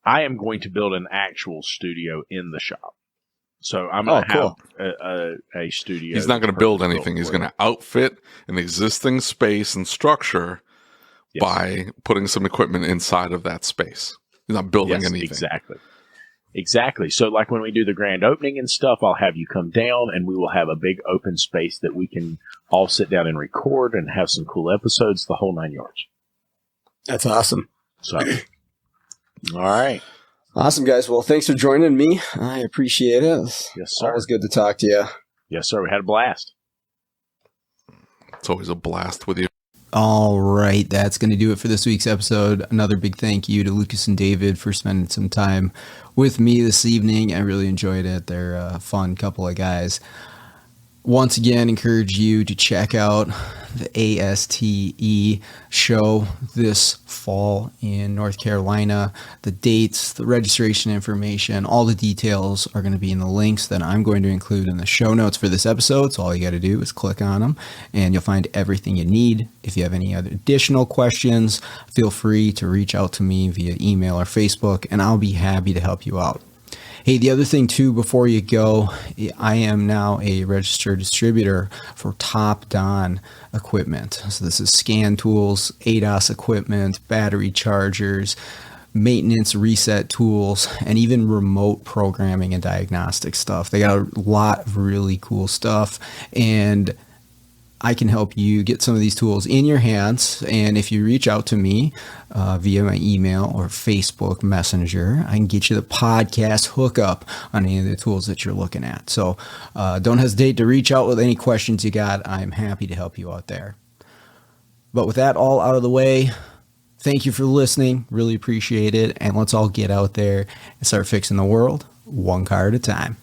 I am going to build an actual studio in the shop. So I'm going to have a studio. He's not going to build anything. He's going to outfit an existing space and structure. Yes. By putting some equipment inside of that space. He's not building anything. Exactly. So like when we do the grand opening and stuff, I'll have you come down and we will have a big open space that we can all sit down and record and have some cool episodes, the whole 9 yards. That's awesome. So, all right. Awesome, guys. Well, thanks for joining me. I appreciate it. Yes, sir. Always good to talk to you. Yes, sir. We had a blast. It's always a blast with you. All right, that's going to do it for this week's episode. Another big thank you to Lucas and David for spending some time with me this evening. I really enjoyed it. They're a fun couple of guys. Once again, encourage you to check out the ASTE show this fall in North Carolina. The dates, the registration information, all the details are going to be in the links that I'm going to include in the show notes for this episode. So all you got to do is click on them and you'll find everything you need. If you have any other additional questions, feel free to reach out to me via email or Facebook, and I'll be happy to help you out. Hey, the other thing too, before you go, I am now a registered distributor for Top Don equipment. So this is scan tools, ADAS equipment, battery chargers, maintenance reset tools, and even remote programming and diagnostic stuff. They got a lot of really cool stuff, and I can help you get some of these tools in your hands. And if you reach out to me via my email or Facebook Messenger, I can get you the podcast hookup on any of the tools that you're looking at. So don't hesitate to reach out with any questions you got. I'm happy to help you out there. But with that all out of the way, thank you for listening. Really appreciate it. And let's all get out there and start fixing the world one car at a time.